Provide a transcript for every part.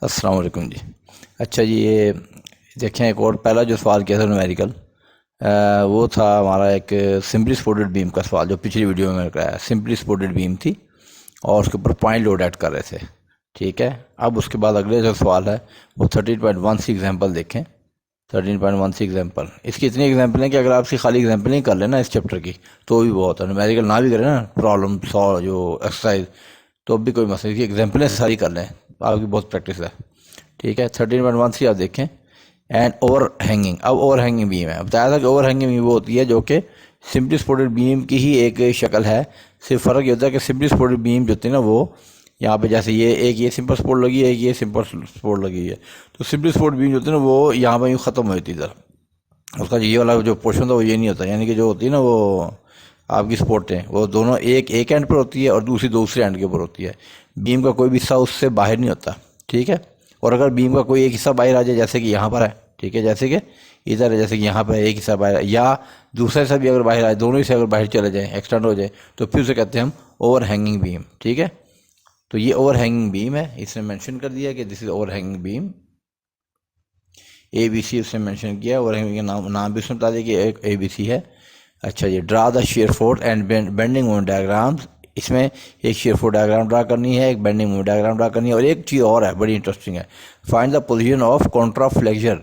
अस्सलाम वालेकुम जी। अच्छा जी, ये देखें एक और पहला जो सवाल किया था न्यूमेरिकल, वो था हमारा एक सिंपली सपोर्टेड बीम का सवाल जो पिछली वीडियो में मैंने कराया। सिंपली सपोर्टेड बीम थी और उसके ऊपर पॉइंट लोड ऐड कर रहे थे। ठीक है, अब उसके बाद अगले जो सवाल है वो 13.1 एग्जाम्पल देखें। 13.1 एग्जाम्पल, इसकी इतनी एग्जाम्पल है कि अगर आप इसकी खाली एग्जाम्पल नहीं कर लेना इस चैप्टर की तो भी बहुत है। न्यूमेरिकल ना भी करें ना, प्रॉब्लम सॉल्व जो एक्सरसाइज, तो भी कोई मसला नहीं, एग्जाम्पलें सारी कर लें, आपकी बहुत प्रैक्टिस है। ठीक है, 13.1 आप देखें। एंड ओवर हैंगिंग, अब ओवर हैंगिंग बीम है, बताया था कि ओवर हैंगिंग बीम वो होती है जो कि सिंपली सपोर्टेड बीम की ही एक शक्ल है। सिर्फ फ़र्क ये होता है कि सिंपली सपोर्टेड बीम जो होती है ना, वो यहाँ पे जैसे ये सिंपल सपोर्ट लगी है, ये सिंपल सपोर्ट लगी है, तो सिंपली सपोर्ट बीम जो होती है ना वो यहाँ पर यूँ ख़त्म हो जाती है इधर। उसका ये वाला जो पोर्शन था वो ये नहीं होता, यानी कि जो होती है ना वो आपकी सपोर्टें वो दोनों एक एक एंड पर होती है और दूसरी दूसरे एंड के ऊपर होती है। बीम का कोई भी हिस्सा उससे बाहर नहीं होता। ठीक है, और अगर बीम का कोई एक हिस्सा बाहर आ जाए, जैसे कि यहाँ पर है, ठीक है, जैसे कि इधर है, जैसे कि यहाँ पर एक हिस्सा बाहर है, या दूसरा हिस्सा भी अगर बाहर आए, दोनों हिस्से अगर बाहर चले जाएँ, एक्सटेंड हो जाए, तो फिर उसे कहते हैं हम ओवर हैंगिंग बीम। ठीक है, तो ये ओवर हैंगिंग बीम है, इसने मेंशन कर दिया कि this is over hanging beam. ABC उसने मेंशन किया, ओवर हैंगिंग का नाम भी उसने बता दिया कि एक ABC है। अच्छा जी, draw the shear force and bending moment diagrams, इसमें एक शेयर फोर्स डायग्राम ड्रा करनी है, एक बेंडिंग मोमेंट डायग्राम ड्रा करनी है, और एक चीज़ और है बड़ी इंटरेस्टिंग है, find the position of contraflexure.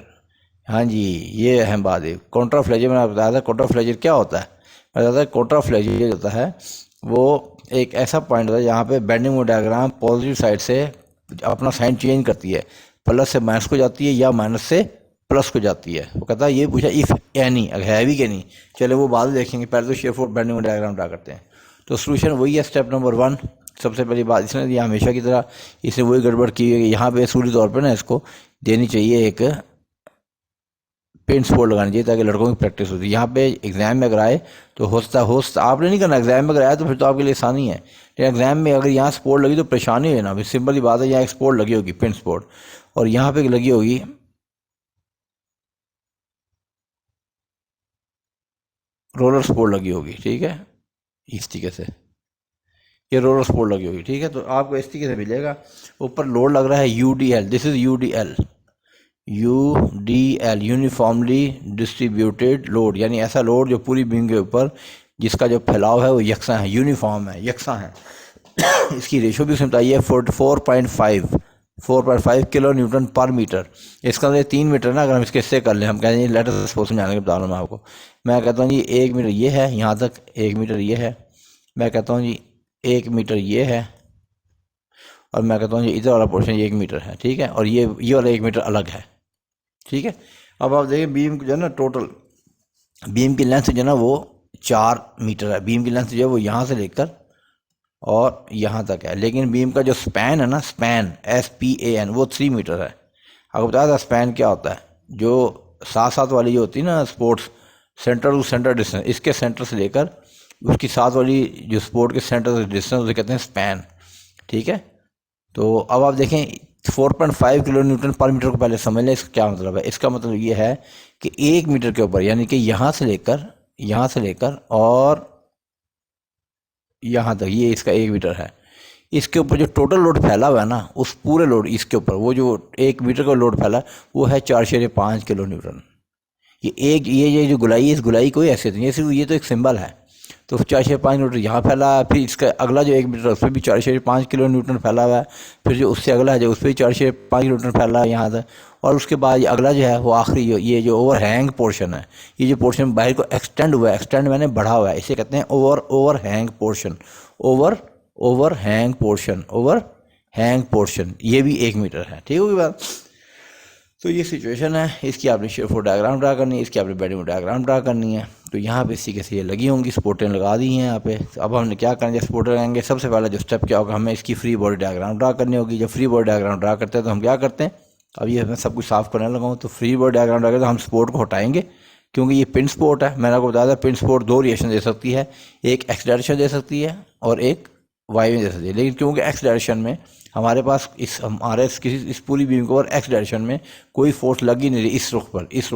हाँ जी, ये अहम बात है। कॉन्ट्राफ्लेक्चर मैंने बताया था, कॉन्ट्राफ्लेक्चर क्या होता है, मैं बताया था कॉन्ट्राफ्लेक्चर होता है वो एक ऐसा पॉइंट होता है जहाँ पे bending moment diagram positive side से अपना साइन चेंज करती है, प्लस से माइनस को जाती है या माइनस से प्लस को जाती है। वो कहता है ये पूछा इफ़ एनी, अगर है भी कि नहीं, चले वो बाद में देखेंगे, पहले तो shear force bending diagram draw करते हैं। तो सोल्यूशन वही है, स्टेप नंबर 1। सबसे पहली बात इसने दिया हमेशा की तरह, इसने वही गड़बड़ की है कि यहाँ पे सूरी तौर पर ना इसको देनी चाहिए एक पेन स्पोर्ट लगानी चाहिए ताकि लड़कों की प्रैक्टिस होती है। यहाँ पे एग्जाम में अगर आए तो होता आपने नहीं करना, एग्जाम में अगर आया तो फिर तो आपके लिए आसानी है, लेकिन एग्जाम में अगर यहाँ स्पोर्ट लगी तो परेशानी है ना। अभी सिंपल ही बात है, यहाँ एक स्पोर्ट लगी होगी पेन स्पोर्ट, और यहाँ पे लगी होगी रोलर स्पोर्ट लगी होगी। ठीक है, इस तरीके से ये रोलर स्पोर्ट लगी होगी। ठीक है, तो आपको इस तरीके से मिलेगा, ऊपर लोड लग रहा है UDL, this is UDL। UDL uniformly distributed load, यानी ऐसा लोड जो पूरी बीम के ऊपर जिसका जो फैलाव है वो यकसा है, यूनिफॉर्म है, यकसा है। इसकी रेशो भी उसने बताई है 4.5 किलो न्यूटन पर मीटर। इसका मतलब 3 मीटर ना, अगर हम इसके हिस्से कर लें, हम कहते हैं लेटर सपोज समझाने के बता रहा हूँ मैं आपको। मैं कहता हूँ जी 1 मीटर ये है, यहाँ तक 1 मीटर ये है, मैं कहता हूँ जी 1 मीटर ये है, और मैं कहता हूँ जी इधर वाला पोर्शन ये 1 मीटर है। ठीक है, और ये वाला 1 मीटर अलग है। ठीक है, अब आप देखिए बीम जो है ना, टोटल बीम की लेंथ जो है ना वो 4 मीटर है। बीम की लेंथ जो है वो यहाँ से लेकर और यहाँ तक है, लेकिन बीम का जो स्पैन है ना, स्पैन SPAN, वो 3 मीटर है। आपको बताया था स्पैन क्या होता है, जो साथ साथ वाली जो होती है ना sports, centre to centre distance, इसके सेंटर से लेकर उसकी साथ वाली जो स्पोर्ट के सेंटर से डिस्टेंस, उसे कहते हैं स्पैन। ठीक है, तो अब आप देखें 4.5 किलो न्यूटन पर मीटर को पहले समझ लें, इसका क्या मतलब है। इसका मतलब ये है कि 1 मीटर के ऊपर, यानी कि यहाँ से लेकर और यहाँ तक, ये इसका 1 मीटर है, इसके ऊपर जो टोटल लोड फैला हुआ है ना, उस पूरे लोड इसके ऊपर वो जो 1 मीटर का लोड फैला वो है 4.5 किलो न्यूटन। ये जो गुलाई है, इस गुलाई कोई हैसियत नहीं है, सिर्फ ये तो एक सिंबल है। तो 4.5 न्यूटन यहाँ फैला है, फिर इसका अगला जो 1 मीटर उस पर भी 4.5 किलो न्यूटन फैला हुआ है, फिर जो उससे अगला है जो उस पर भी 4.5 न्यूटन फैला है यहाँ तक, और उसके बाद अगला जो है वो आखिरी ये जो ओवर हैंग पोर्शन है, ये जो पोर्शन बाहर को एक्सटेंड हुआ है, एक्सटेंड मैंने बढ़ा हुआ है, इसे कहते हैं over hang portion, over hang portion, ये भी 1 मीटर है। ठीक होगी बात। तो ये सिचुएशन है, इसकी आपने शेयर फोर्स डायग्राम ड्रा करनी है, इसकी आपने बेंडिंग डायग्राम ड्रा करनी है। तो यहाँ पे इसी के से ये लगी होंगी, सपोर्टें लगा दी हैं यहाँ पे। तो अब हमने क्या करेंगे, सपोर्टें लगाएंगे। सबसे पहला जो स्टेप क्या होगा, हमें इसकी फ्री बॉडी डायग्राम ड्रा करनी होगी। जब फ्री बॉडी डायग्राम ड्रा करते हैं तो हम क्या करते हैं, अब ये मैं सब कुछ साफ करने लगा हूँ। तो फ्री बॉडी डायग्राम ड्रा करते तो हम सपोर्ट को हटाएंगे, क्योंकि ये पिन सपोर्ट है। मैंने आपको बताया था पिन सपोर्ट 2 रिएक्शन दे सकती है, एक एक्स डायरेक्शन दे सकती है और एक वाई में दे सकती है। लेकिन क्योंकि एक्स डायरेक्शन में हमारे पास इस पूरी बीम के ऊपर एक्स डायरेक्शन में कोई फोर्स लग ही नहीं रही, इस रुख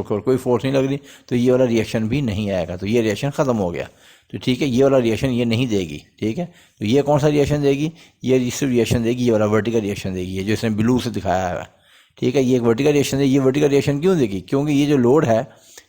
पर कोई फोर्स नहीं लग रही, तो ये वाला रिएक्शन भी नहीं आएगा, तो ये रिएक्शन ख़त्म हो गया। तो ठीक है, ये वाला रिएक्शन ये नहीं देगी, ठीक है। तो ये कौन सा रिएक्शन देगी, ये रिसिव रिएक्शन देगी, ये वाला वर्टिकल रिएक्शन देगी, ये जो इसने ब्लू से दिखाया है, ठीक है। ये एक वर्टिकल रिएक्शन देगी। ये वर्टिकल रिएक्शन क्यों देगी, क्योंकि ये जो लोड है,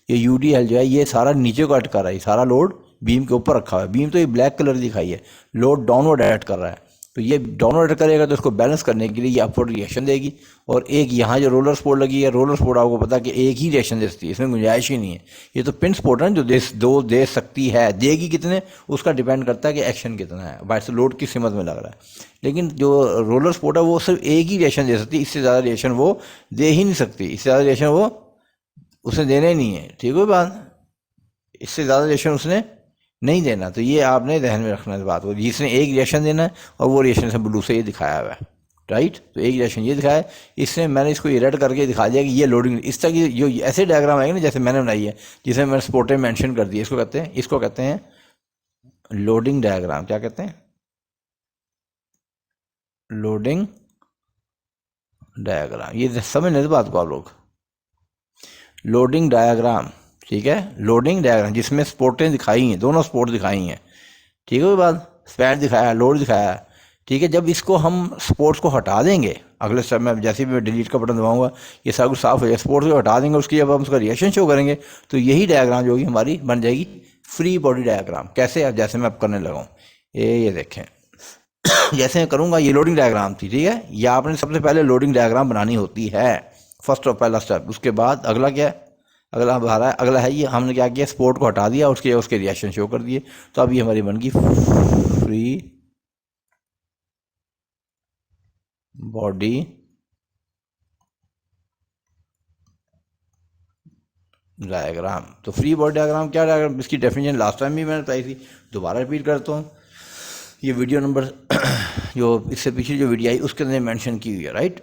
ये यूडीएल जो है, ये सारा नीचे को अटका रहा है, सारा लोड बीम के ऊपर रखा हुआ है। बीम तो ये ब्लैक कलर दिखाई है, लोड डाउनवर्ड ऐड कर रहा है, तो ये डाउनवर्ड करेगा तो इसको बैलेंस करने के लिए ये अपवर्ड रिएक्शन देगी। और एक यहाँ जो रोलर सपोर्ट लगी है, रोलर सपोर्ट आपको पता है कि एक ही रिएक्शन दे सकती है, इसमें गुंजाइश ही नहीं है। ये तो पिन सपोर्ट है जो दो दे सकती है, देगी कितने उसका डिपेंड करता है कि एक्शन कितना है, बाहर से लोड किस हिम्मत में लग रहा है। लेकिन जो रोलर सपोर्ट है वो सिर्फ एक ही रिएक्शन दे सकती है, इससे ज़्यादा रिएक्शन वो दे ही नहीं सकती, इससे ज़्यादा रिएक्शन वो उसे देना ही नहीं है, ठीक है बात, इससे ज़्यादा रिएक्शन उसने नहीं देना। तो ये आपने ध्यान में रखना इस बात को, जिसने एक रिएक्शन देना है और वो रिएक्शन से ब्लू से ये दिखाया हुआ है, राइट। तो एक रिएक्शन ये दिखाया है, इसने मैंने इसको ये रेड करके दिखा दिया कि ये लोडिंग, इस तरह की जो ऐसे डायग्राम आएंगे ना जैसे मैंने बनाई है, जिसे मैंने स्पोर्ट में मेंशन कर दिया, इसको कहते हैं लोडिंग डायग्राम। क्या कहते हैं, लोडिंग डायग्राम। ये समझ लेते बात को आप लोग, लोडिंग डायग्राम, ठीक है। लोडिंग डायग्राम जिसमें स्पोर्टें दिखाई हैं, दोनों सपोर्ट दिखाई हैं, ठीक है। वो बात स्पैड दिखाया है, लोड दिखाया है, ठीक है। जब इसको हम स्पोर्ट्स को हटा देंगे, अगले स्टेप में जैसे भी मैं डिलीट का बटन दबाऊंगा ये सब कुछ साफ हो जाएगा, स्पोर्ट्स को हटा देंगे, उसकी जब हम उसका रिएक्शन शो करेंगे तो यही डायग्राम जो होगी हमारी बन जाएगी फ्री बॉडी डायग्राम। कैसे, अब जैसे मैं अब करने लगा हूँ, ये देखें जैसे मैं करूँगा, ये लोडिंग डायग्राम थी, ठीक है। ये आपने सबसे पहले लोडिंग डायग्राम बनानी होती है, फर्स्ट और पहला स्टेप। उसके बाद अगला क्या है, अगला है ये हमने क्या किया, स्पोर्ट को हटा दिया, उसके रिएक्शन शो कर दिए। तो अब ये हमारी बन गई फ्री बॉडी डायग्राम। तो फ्री बॉडी डायग्राम क्या डायग्राम, इसकी डेफिनेशन लास्ट टाइम भी मैंने बताई थी, दोबारा रिपीट करता हूँ। ये वीडियो नंबर जो इससे पीछे जो वीडियो आई उसके अंदर मेंशन की हुई है, राइट।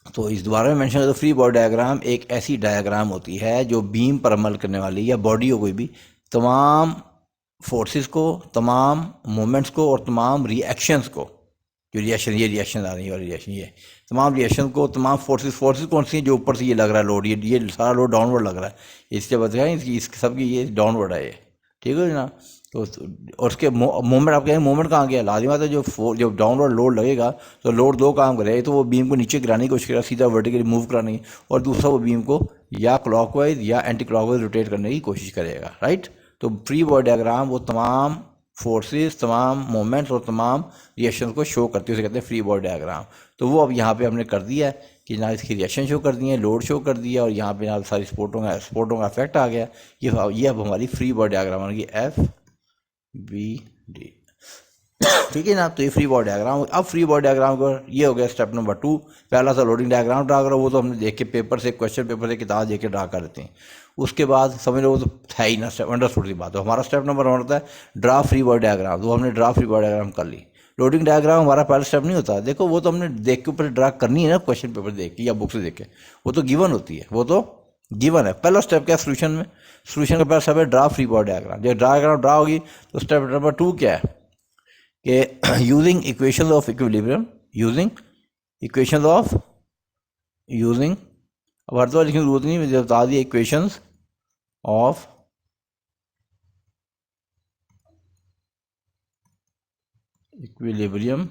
तो इस दोबारा में मेंशन करो, फ्री बॉडी डायग्राम एक ऐसी डायग्राम होती है जो बीम पर अमल करने वाली या बॉडी हो कोई भी, तमाम फोर्सेस को, तमाम मोमेंट्स को और तमाम रिएक्शंस को, जो रिएक्शन, ये रिएक्शन आ रही है और रिएक्शन, ये तमाम रिएक्शन को, तमाम फोर्सेस कौन सी हैं, जो ऊपर से ये लग रहा है लोड, ये सारा लोड डाउनवर्ड लग रहा है, इसके बताया इस सबकी ये डाउनवर्ड है ये, ठीक है ना। तो और उसके मोमेंट आप कहेंगे मोमेंट कहाँ गया, लाजिम बात है जो डाउनवर्ड लोड लगेगा तो लोड दो काम करेगा, तो वो बीम को नीचे गिराने की कोशिश करेगा, सीधा वर्टिकली मूव कराने की, और दूसरा वो बीम को या क्लॉकवाइज या एंटी क्लॉकवाइज रोटेट करने की कोशिश करेगा, राइट। तो फ्री बॉडी डायग्राम वो तमाम फोर्सेस, तमाम मोमेंट्स और तमाम रिएक्शन को शो करती है, उसे कहते हैं फ्री बॉडी डायग्राम। तो वो अब यहाँ पे हमने कर दिया है कि ना इसकी रिएक्शन शो कर दिए, लोड शो कर दिया, और यहाँ पे ना सारी स्पोर्टों का इफेक्ट आ गया। ये अब हमारी फ्री बॉडी डायग्राम बन गई FBD, ठीक है ना। तो ये फ्री बॉडी डायग्राम। अब फ्री बॉडी डायग्राम का ये हो गया स्टेप नंबर 2। पहला था लोडिंग डायग्राम ड्रा करो, वो तो हमने देख के पेपर से, क्वेश्चन पेपर से, किताब देख के ड्रा कर देते हैं। उसके बाद समझ लो वो तो है ही ना, स्टेप अंडरस्टूड की बात। तो हमारा स्टेप नंबर 1 होता है ड्रा फ्री बॉडी डायग्राम। तो हमने ड्रा फ्री बॉडी डायग्राम कर ली। लोडिंग डायग्राम हमारा पहला स्टेप नहीं होता, देखो वो तो हमने देख के ऊपर ड्रा करनी है ना, क्वेश्चन पेपर देख के या बुक से देख के, वो तो गिवन होती है, वो तो गिवन है। पहला स्टेप क्या है, सोल्यूशन में, सोल्यूशन का पहला स्टेप है ड्रा फ्री बॉडी डायग्राम। जब डायग्राम ड्रा होगी तो स्टेप नंबर 2 क्या है कि यूजिंग इक्वेशन ऑफ इक्विलिब्रियम, अब हर दफा लिखने की जरूरत नहीं, मुझे बता दिया equations of equilibrium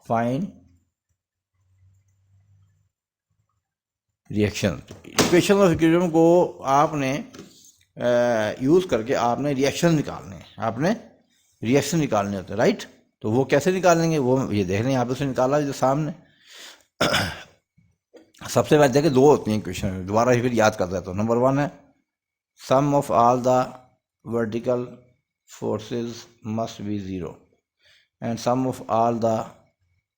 find reaction. Equation of equilibrium को आपने यूज़ करके आपने रिएक्शन निकालने हैं, आपने रिएक्शन निकालने होते हैं, राइट। तो वो कैसे निकालेंगे, वो ये देख लें, यहाँ पे उसने निकाला जो सामने। सबसे पहले देखिए 2 होती हैं इक्वेशन, दोबारा फिर याद कर देता हूँ। नंबर 1 है sum of all the vertical forces must be 0 and sum of all the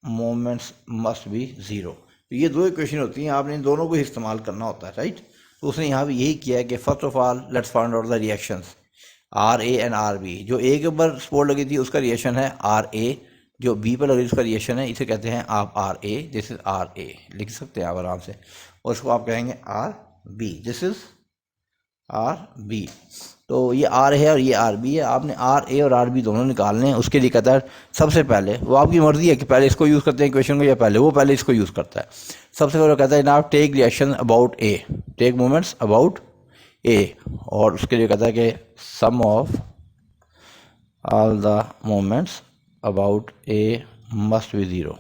moments must be 0। तो ये 2 इक्वेशन होती हैं, आपने इन दोनों को इस्तेमाल करना होता है, राइट। तो उसने यहाँ भी यही किया है कि first of all let's find out the reactions RA and RB। जो A के ऊपर सपोर्ट लगी थी उसका रिएक्शन है RA, जो B पर लगी उसका रिएक्शन है, इसे कहते हैं आप RA, दिस इज RA लिख सकते हैं आप आराम से, और इसको आप कहेंगे RB, दिस इज RB। तो ये आर है और ये आर बी है, आपने आर ए और आर बी दोनों निकालने हैं। उसके लिए कहता है सबसे पहले, वो आपकी मर्जी है कि पहले इसको यूज़ करते हैं इक्वेशन को या पहले इसको यूज़ करता है। सबसे पहले कहता है ना आप take reaction about A, take moments about A, और उसके लिए कहता है कि sum of all the moments about A must be zero.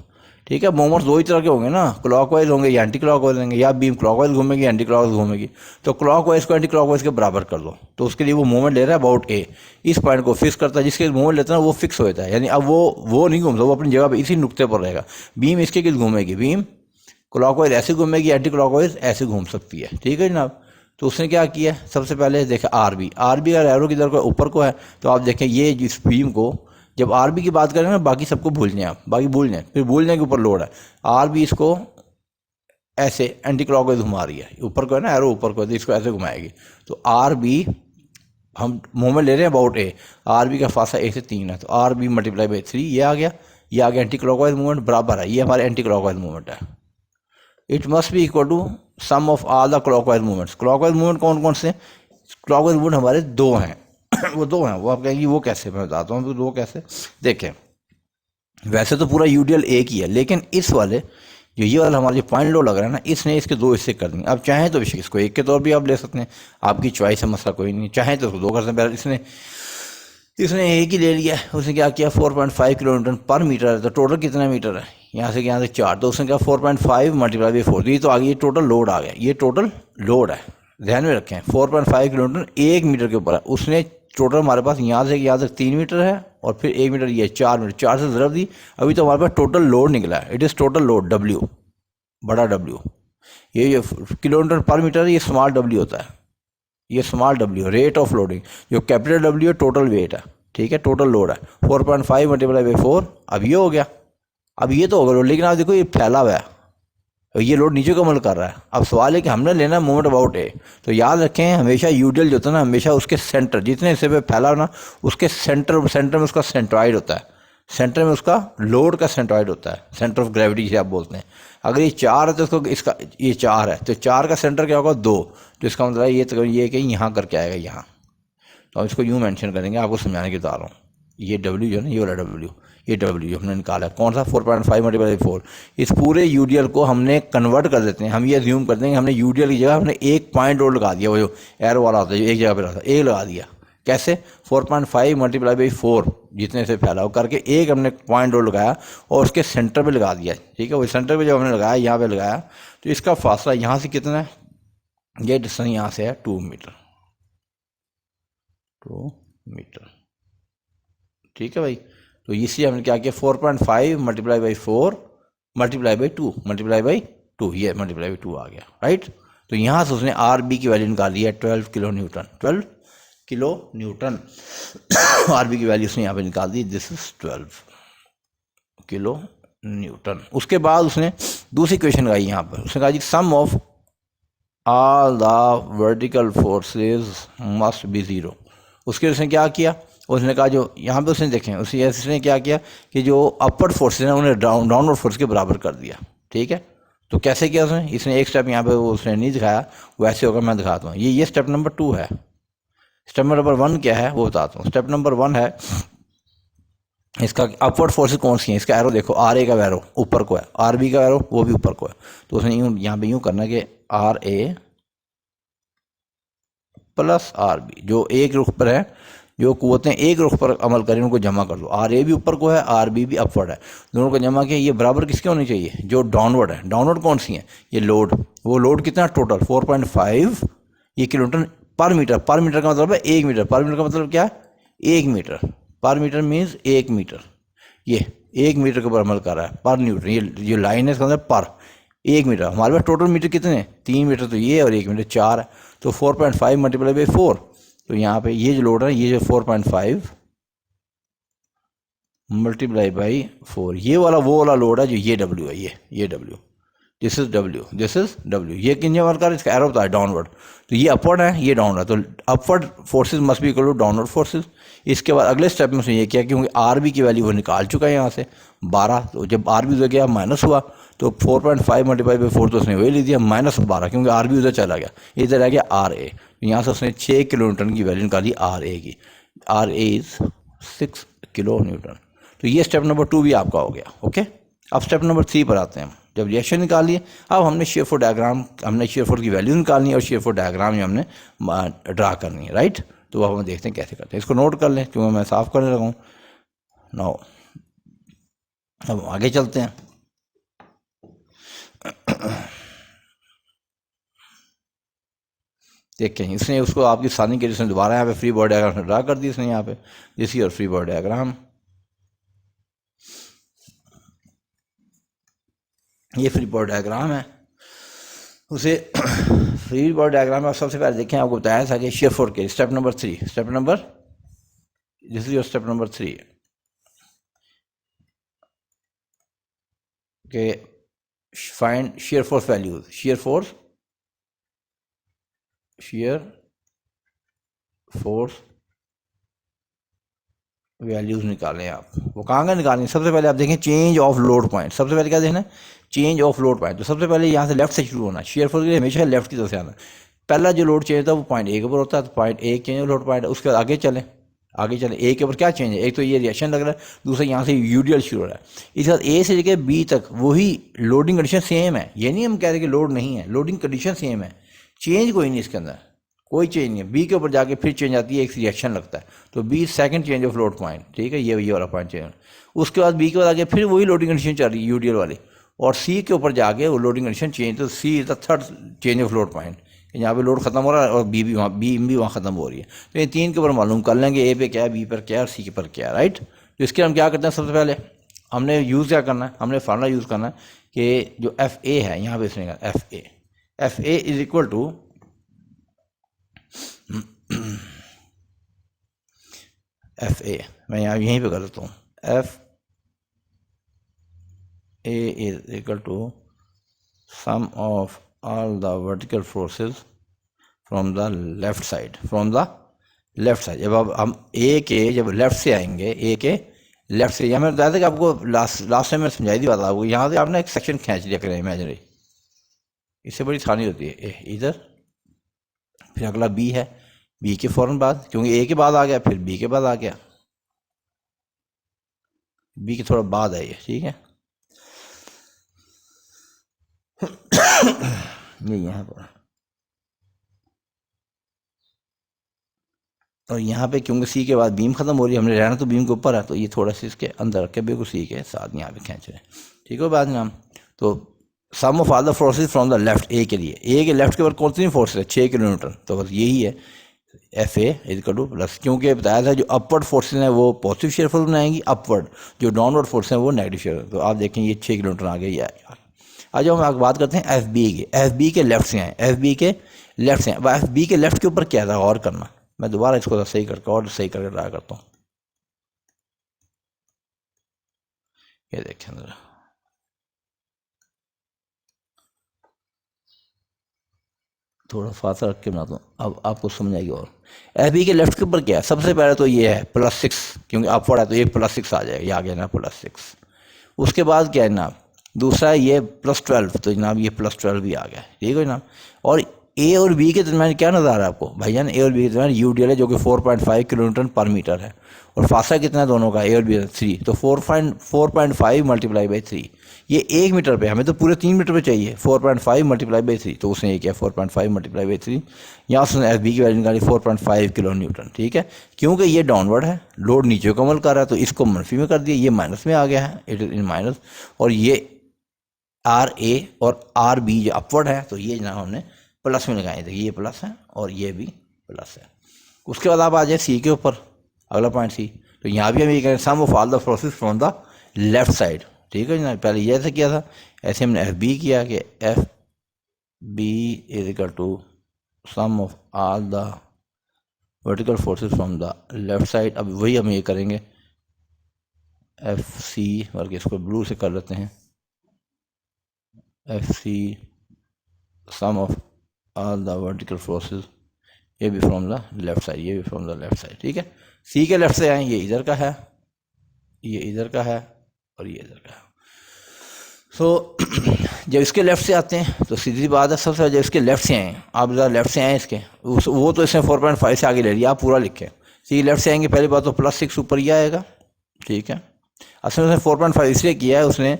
ठीक है, मोमेंट्स दो ही तरह के होंगे ना, क्लॉकवाइज होंगे या एंटी क्लॉकवाइज होंगे, या बीम क्लॉकवाइज घूमेगी एंटी क्लॉकवाइज घूमेगी। तो क्लॉकवाइज को एंटी क्लॉकवाइज के बराबर कर दो। तो उसके लिए वो मोमेंट ले रहा है अबाउट ए, इस पॉइंट को फिक्स करता है, जिसके मोमेंट लेता है ना वो फिक्स हो जाता है, यानी अब वो नहीं घूमता, वो अपनी जगह पर इसी नुक्ते पर रहेगा। बीम इसके गिर्द घूमेगी, बीम क्लॉकवाइज ऐसे घूमेगी, एंटी क्लॉकवाइज ऐसे घूम सकती है। ठीक है जनाब। तो उसने क्या किया, सबसे पहले देखा आर बी का एरो किधर को, ऊपर को है। तो आप देखें ये इस बीम को, जब आर बी की बात करें ना बाकी सबको भूल जाएं आप, बाकी भूल जाएं, फिर भूल जाएं कि ऊपर लोड है। आर बी इसको ऐसे एंटी क्लॉकवाइज घुमा रही है, ऊपर को है ना एरो ऊपर को है, तो इसको ऐसे घुमाएगी। तो आर बी हम मोमेंट ले रहे हैं अबाउट ए, आर बी का फासला 1 से 3 है, तो आर बी मल्टीप्लाई बाई 3 ये आ गया, एंटी क्लॉकवाइज मूवमेंट बराबर है, ये हमारे एंटी क्लॉकवाइज मूवमेंट है। It must be equal to sum of all the clockwise movements. Clockwise movement कौन कौन से, क्लॉकवाइज मूवमेंट हमारे दो हैं वो दो हैं। वो आप कहेंगे वो कैसे, मैं बताता हूँ दो कैसे। देखें वैसे तो पूरा यूडीएल एक ही है, लेकिन इस वाले जो ये वाला हमारा जो पॉइंट लो लग रहा है ना, इसने इसके दो हिस्से कर दिए। अब चाहें तो इसको एक के तौर भी आप ले सकते हैं, आपकी चॉइस है, मसला कोई नहीं। चाहें तो उसको दो कर सकते हैं। इसने एक ही ले लिया, उसने क्या किया 4.5 किलोमीटर पर मीटर है, तो टोटल कितना मीटर है, यहाँ से 4, तो उसने क्या 4.5 मल्टीप्लाई बाई 4, तो आ गया, ये टोटल लोड आ गया, ये टोटल लोड है। ध्यान में रखें 4.5 किलोमीटर 1 मीटर के ऊपर है। उसने टोटल हमारे पास यहाँ से यहाँ तक 3 मीटर है, और फिर 1 मीटर ये 4 मीटर, 4 से ज़रब दी, अभी तो हमारे पास टोटल लोड निकला है। It is total load W, बड़ा डब्ल्यू। ये किलोमीटर पर मीटर ये स्मॉल डब्ल्यू होता है, ये small W rate of loading. जो कैपिटल डब्ल्यू है टोटल वेट है। ठीक है, टोटल लोड है 4.5 मल्टीप्लाई बाई 4, अब ये हो गया। अब ये तो होगा, लेकिन आप देखो ये फैला हुआ है, ये लोड नीचे को अमल कर रहा है। अब सवाल है कि हमने लेना मोमेंट अबाउट ए, तो याद रखें हमेशा यूडीएल जो होता है ना, हमेशा उसके सेंटर जितने हिस्से पे फैला हो ना, उसके सेंटर में उसका सेंट्रॉइड होता है, सेंटर में उसका लोड का सेंट्रॉइड होता है, सेंटर ऑफ ग्रेविटी जिसे आप बोलते हैं। अगर ये 4 है तो इसको इसका ये 4 है, तो 4 का सेंटर क्या होगा 2, तो इसका मतलब ये कि यहाँ करके आएगा यहाँ। तो हम इसको यूँ मेंशन करेंगे, आपको समझाने की बता रहा हूँ। ये डब्ल्यू जो है ना, ये वाला डब्ल्यू, ये डब्ल्यू जो हमने निकाला है कौन सा 4.5 मल्टीप्लाई 4, इस पूरे यूडीएल को हमने कन्वर्ट कर देते हैं। हम ये अज्यूम करते हैं कि हमने यूडीएल की जगह हमने एक पॉइंट लोड लगा दिया, वो जो एरो वाला होता है जो एक जगह पर रहता है, एक लगा दिया। कैसे 4.5 मल्टीप्लाई बाई 4 जितने से फैलाव करके एक हमने पॉइंट लोड लगाया और उसके सेंटर पे लगा दिया। ठीक है, वो सेंटर पे जब हमने लगाया, यहाँ पे लगाया, तो इसका फासला यहाँ से कितना है, ये डिस्टेंस यहाँ से है 2 मीटर। ठीक है भाई, तो इसलिए हमने क्या किया 4.5 multiply by 4 multiply by 2 multiply by 2, ये मल्टीप्लाई बाई 2 आ गया। राइट, तो यहाँ से उसने आर बी की वैल्यू निकाली है 12 kilo newton, 12 kilo newton R B की वैल्यू उसने यहाँ पे निकाल दी, दिस इज 12 किलो न्यूटन। उसके बाद उसने दूसरी क्वेश्चन लगाई यहाँ पर, उसने कहा जी sum of all the vertical forces must be zero. उसके उसने क्या किया, उसने कहा जो यहाँ पे उसने देखें उसने क्या किया कि जो अपवर्ड फोर्सेज हैं उन्हें डाउनवर्ड फोर्स के बराबर कर दिया। ठीक है, तो कैसे किया उसने, इसने एक स्टेप यहाँ पे उसने नहीं दिखाया, वैसे होगा, मैं दिखाता हूँ। ये स्टेप नंबर 2 है। स्टेप नंबर 1 क्या है वो बताता हूँ। स्टेप नंबर 1 है इसका अपवर्ड फोर्सेज कौन सी है, इसका एरो देखो, आर ए का एरो ऊपर को है, आर बी का एरो वो भी ऊपर को है। तो उसने यूँ यहाँ पे यूँ करना कि R A plus R B, जो एक रुख पर है, जो कुव्वतें एक रुख पर अमल करें उनको जमा कर दो। आर ए भी ऊपर को है, आर बी भी अपवर्ड है, दोनों को जमा किया। ये बराबर किसके होनी चाहिए, जो डाउनवर्ड है। डाउनवर्ड कौन सी है, ये लोड, वो लोड कितना टोटल 4.5 ये किलोमीटर पर मीटर। पर मीटर का मतलब है 1 मीटर, पर मीटर का मतलब क्या है 1 मीटर, पर मीटर मीन्स 1 मीटर। ये 1 मीटर के ऊपर अमल कर रहा है पर न्यूटन। ये जो लाइन है इसका मतलब पर 1 मीटर। हमारे पास टोटल मीटर कितने हैं 3 मीटर, तो ये और 1 मीटर 4 है। तो 4.5 मल्टीप्लाई बाई 4, तो यहाँ पे ये जो लोड है, ये जो 4.5 मल्टीप्लाई बाई 4, ये वाला वो वाला लोड है जो ये डब्ल्यू है, ये W, this is W, this is W. ये किन जमा कर, इसका एरो होता है डाउनवर्ड, तो ये अपवर्ड है, ये डाउनवर्ड है। तो upward forces must be equal to downward forces. इसके बाद अगले स्टेप में उसने ये किया, क्योंकि आर बी की वैल्यू वो निकाल चुका है यहाँ से 12, तो जब आर बी उधर गया माइनस हुआ तो 4.5 मल्टीप्लाई बाई 4 तो उसने वही ले दिया -12, क्योंकि आर बी उधर चला गया, इधर आ गया आर ए, यहाँ से उसने 6 किलो न्यूटन की वैल्यू निकाली आर ए की। R A is 6 kilo newton. तो ये स्टेप नंबर 2 भी आपका हो गया। ओके, अब स्टेप नंबर 3 पर आते हैं हम। जब रिएक्शन निकाल लिए, अब हमने शेयर फोर्स डायग्राम, हमने शेयर फोर्स की वैल्यू निकालनी है और शेयर फोर्स डायग्राम में हमने ड्रा करनी है, राइट। तो अब हम देखते हैं कैसे करते हैं, इसको नोट कर लें क्योंकि मैं साफ करने लगा हूँ। नाउ अब आगे चलते हैं। देखें, इसने उसको आपकी आसानी के लिए इसने दोबारा यहाँ पे फ्री बॉडी डायग्राम ड्रा कर दी इसने यहाँ पे, this your free body diagram. ये फ्री बॉडी डायग्राम है, उसे फ्री बॉडी डायग्राम में सबसे पहले देखें, आपको बताया था कि शेयर फोर्स के step number 3, this is your step number 3 के find shear force values, shear force values निकालें आप। वो कहाँ का निकालें, सबसे पहले आप देखें चेंज ऑफ लोड पॉइंट, सबसे पहले क्या देखना है, चेंज ऑफ लोड पॉइंट। तो सबसे पहले यहाँ से लेफ्ट से शुरू होना, शेयर फोर्स के लिए हमेशा लेफ्ट की तरफ से आना। पहला जो लोड चेंज होता है वो पॉइंट ए के ऊपर होता है, तो point A change of load point. उसके बाद आगे चलें, ए के ऊपर क्या चेंज है, एक तो ये रिएक्शन लग रहा है, दूसरा यहाँ से यूडीएल शुरू हो रहा है। इस बाद ए से लेकर बी तक वही लोडिंग कंडीशन सेम है, ये नहीं हम कह रहे कि लोड नहीं है, लोडिंग कंडीशन सेम है, चेंज कोई नहीं इसके अंदर, कोई चेंज नहीं है। बी के ऊपर जाके फिर चेंज आती है, एक रिएक्शन लगता है, तो B second change of load point, ठीक है, ये वाला पॉइंट चेंज। उसके बाद बी के बाद आगे फिर वही लोडिंग कंडीशन चल रही है यूडीएल वाली, और सी के ऊपर जाके वो लोडिंग कंडीशन चेंज, तो C is the third change of load point, यहाँ पे लोड खत्म हो रहा है और बी भी वहाँ खत्म हो रही है। तो ये तीन के ऊपर मालूम कर लेंगे, ए पे क्या है, बी पर क्या है और सी के पर क्या है, राइट। तो इसके हम क्या करते हैं, सबसे पहले हमने यूज़ क्या करना है, हमने फार्मूला यूज़ करना है कि जो एफ ए है यहाँ पे इसने F A is equal to F A, मैं यहाँ यहीं पे कर देता हूँ, F A is equal to sum of all the vertical forces from the left side, जब अब हम ए के जब लेफ्ट से आएंगे, ए के लेफ्ट से, यहाँ मैंने बताया था कि आपको लास्ट टाइम मैं समझाई दी बात आपको, यहाँ से आपने एक सेक्शन खींच लिया करें इमेजिनरी, इससे बड़ी आसानी होती है। ए इधर, फिर अगला बी है, बी के फ़ौरन बाद, क्योंकि ए के बाद आ गया, फिर बी के बाद आ गया, बी के थोड़ा बाद है ये, ठीक है। ये यहाँ पर, और यहाँ पे क्योंकि सी के बाद बीम खत्म हो रही है, हमने रहना तो बीम के ऊपर है, तो ये थोड़ा सा इसके अंदर रख के बिल्कुल सी के साथ यहाँ पे खींच रहे हैं, ठीक है बाद नाम। तो sum of all the forces from the left, A के लिए, ए के लेफ्ट के ऊपर कौन सी फोर्स है, 6 किलो न्यूटन, तो बस यही है F A equal two plus, क्योंकि बताया था जो अपवर्ड फोर्सेज हैं वो पॉजिटिव शेयर फोर्स बनाएंगी, अपवर्ड जो डाउनवर्ड फोर्स हैं वो नेगेटिव शेयर। तो आप देखें ये 6 किलो न्यूटन आ गया, ये आज हम आगे बात करते हैं एफ बी के लेफ्ट से आए, एफ बी के लेफ्ट से आए। अब एफ बी के लेफ्ट के ऊपर क्या था और करना, मैं दोबारा इसको सही करके ड्रा करता हूँ। ये देखें जरा, थोड़ा फासला रख के बनाता हूँ, अब आपको समझ आएगी। और एफ बी के लेफ्ट के ऊपर क्या है, सबसे पहले तो ये है +6, क्योंकि अपवर्ड है तो ये +6 आ जाएगा, ये आ गया ना +6। उसके बाद क्या है जनाब, दूसरा है ये +12, तो जनाब ये +12 भी आ गया, ठीक है जनाब। और ए और बी के दरमियान क्या नज़र आ रहा है आपको भाईजान, ए और बी के दरमियान यूडीएल है जो कि 4.5 किलो न्यूटन पर मीटर है, और फासला कितना है दोनों का, ए और बी 3, तो 4.5 मल्टीप्लाई बाई 3, ये 1 मीटर पे, हमें तो पूरे 3 मीटर पे चाहिए, 4.5 मल्टीप्लाई बाई 3, तो उसने ये किया 4.5 मल्टीप्लाई बाई 3, यहाँ उसने एफ बी की वैल्यू निकाली 4.5 किलो न्यूटन, ठीक है। क्योंकि ये डाउनवर्ड है, लोड नीचे को अमल कर रहा है, तो इसको मनफी में कर दिया, ये माइनस में आ गया है, इट इज़ इन माइनस, और ये आर ए और आर बी जो अपवर्ड है, तो ये जनाब हमने प्लस में लगाए थे, ये प्लस है और ये भी प्लस है। उसके बाद आप आ जाए सी के ऊपर, अगला पॉइंट सी, तो यहाँ भी हम ये करें sum of all the forces from the left side, ठीक है जनाब। पहले ये ऐसे किया था, ऐसे हमने एफ बी किया कि F B is equal to sum of all the vertical forces from the left side. अब वही हम ये करेंगे एफ सी, बल्कि इसको ब्लू से कर लेते हैं, F C sum of all the vertical forces, ये भी फ्रॉम द लेफ्ट साइड, ये भी फ्रॉम द लेफ्ट साइड, ठीक है। सी के लेफ्ट से आए, ये इधर का है, ये इधर का है और ये इधर का है। सो जब इसके लेफ्ट से आते हैं तो सीधी बात है, सबसे जब इसके लेफ्ट से आए, आप ज़रा लेफ्ट से आए इसके, वो तो इसने 4.5 से आगे ले लिया, आप पूरा लिखें। सी लेफ्ट से आएंगे, पहली बात तो +6 ऊपर ही आएगा, ठीक है। असल में उसने 4.5 इसलिए किया है, उसने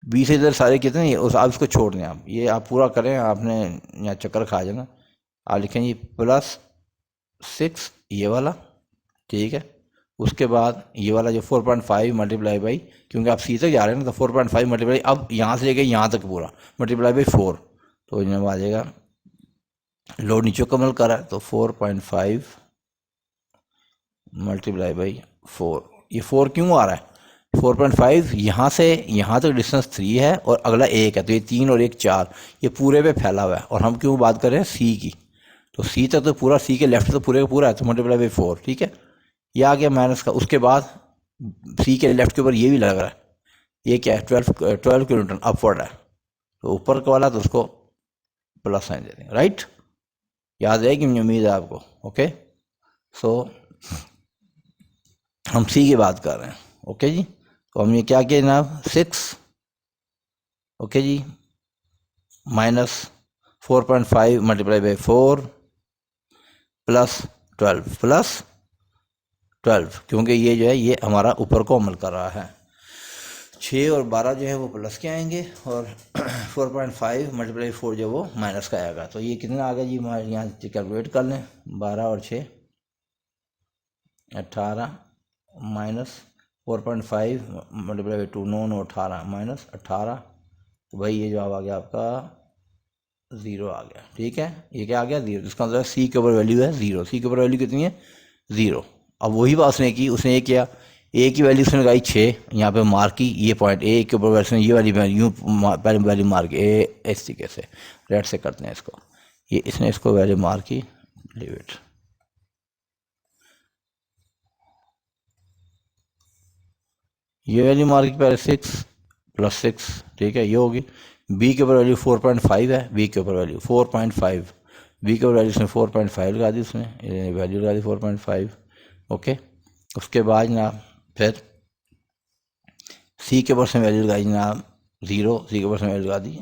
20 इधर सारे कितने ये आप इसको छोड़ दें, आप ये आप पूरा करें, आपने यहाँ चक्कर खा जाना। आप लिखेंगे +6 ये वाला, ठीक है। उसके बाद ये वाला जो 4.5 मल्टीप्लाई बाई, क्योंकि आप सी तक जा रहे हैं ना, तो 4.5 मल्टीप्लाई, अब यहाँ से लेके यहाँ तक पूरा मल्टीप्लाई बाई 4, तो जब आ जाएगा, लोड नीचे कमल करा है तो 4.5 मल्टीप्लाई बाई 4। ये 4 क्यों आ रहा है? 4.5 यहाँ से यहाँ तक डिस्टेंस 3 है और अगला 1 है, तो ये 3 और 1 4, ये पूरे पे फैला हुआ है। और हम क्यों बात कर रहे हैं सी की, तो सी तक तो पूरा, सी के लेफ्ट तो पूरे का पूरा है, तो मल्टीप्लाई बाई 4, ठीक है। ये आ गया माइनस का। उसके बाद सी के लेफ्ट के ऊपर ये भी लग रहा है, ये क्या है, 12 किलोमीटर अपवर्ड है, तो ऊपर का वाला तो उसको प्लस साइन दे देंगे, राइट। याद रहेगी, मुझे उम्मीद है आपको। ओके, सो हम सी की बात कर रहे हैं। ओके जी, तो हमने क्या किया जनाब, 6, ओके जी, -4.5 मल्टीप्लाई बाई 4 +12 क्योंकि ये जो है ये हमारा ऊपर को अमल कर रहा है। 6 और 12 जो है वो प्लस के आएंगे और 4.5 मल्टीप्लाई 4 जो वो माइनस का आएगा। तो ये कितना आ गया जी, यहाँ कैलकुलेट कर लें, 12 और 6 18 -4.5 मल्टीप्लाई बाई 2 9 18 -18, तो भाई ये जवाब आ गया आपका 0 आ गया, ठीक है। ये क्या आ गया, 0, जिसका मतलब सी के ऊपर वैल्यू है 0। सी के ऊपर वैल्यू कितनी है, 0। अब वही बात उसने की, उसने ये किया, ए की वैल्यू उसने लगाई 6, यहाँ पे मार्क की, ये पॉइंट ए के ऊपर वैल्यू ये वाली वैल्यू पहले वैल्यू मार्क ए इस तरीके से रेड से करते हैं इसको, ये इसने इसको वैल्यू मार्क की, लीव इट। ये वैल्यू मार्क की पहले 6 + 6, ठीक है, ये होगी। बी के ऊपर वैल्यू 4.5 है, बी के ऊपर वैल्यू 4.5, बी के ऊपर वैल्यू उसने 4.5 लगा दी, उसने वैल्यू लगा दी 4.5। ओके, उसके बाद जनाब फिर सी के ऊपर से वैल्यू लगाई जनाब 0, सी के ऊपर से वैल्यू लगा दी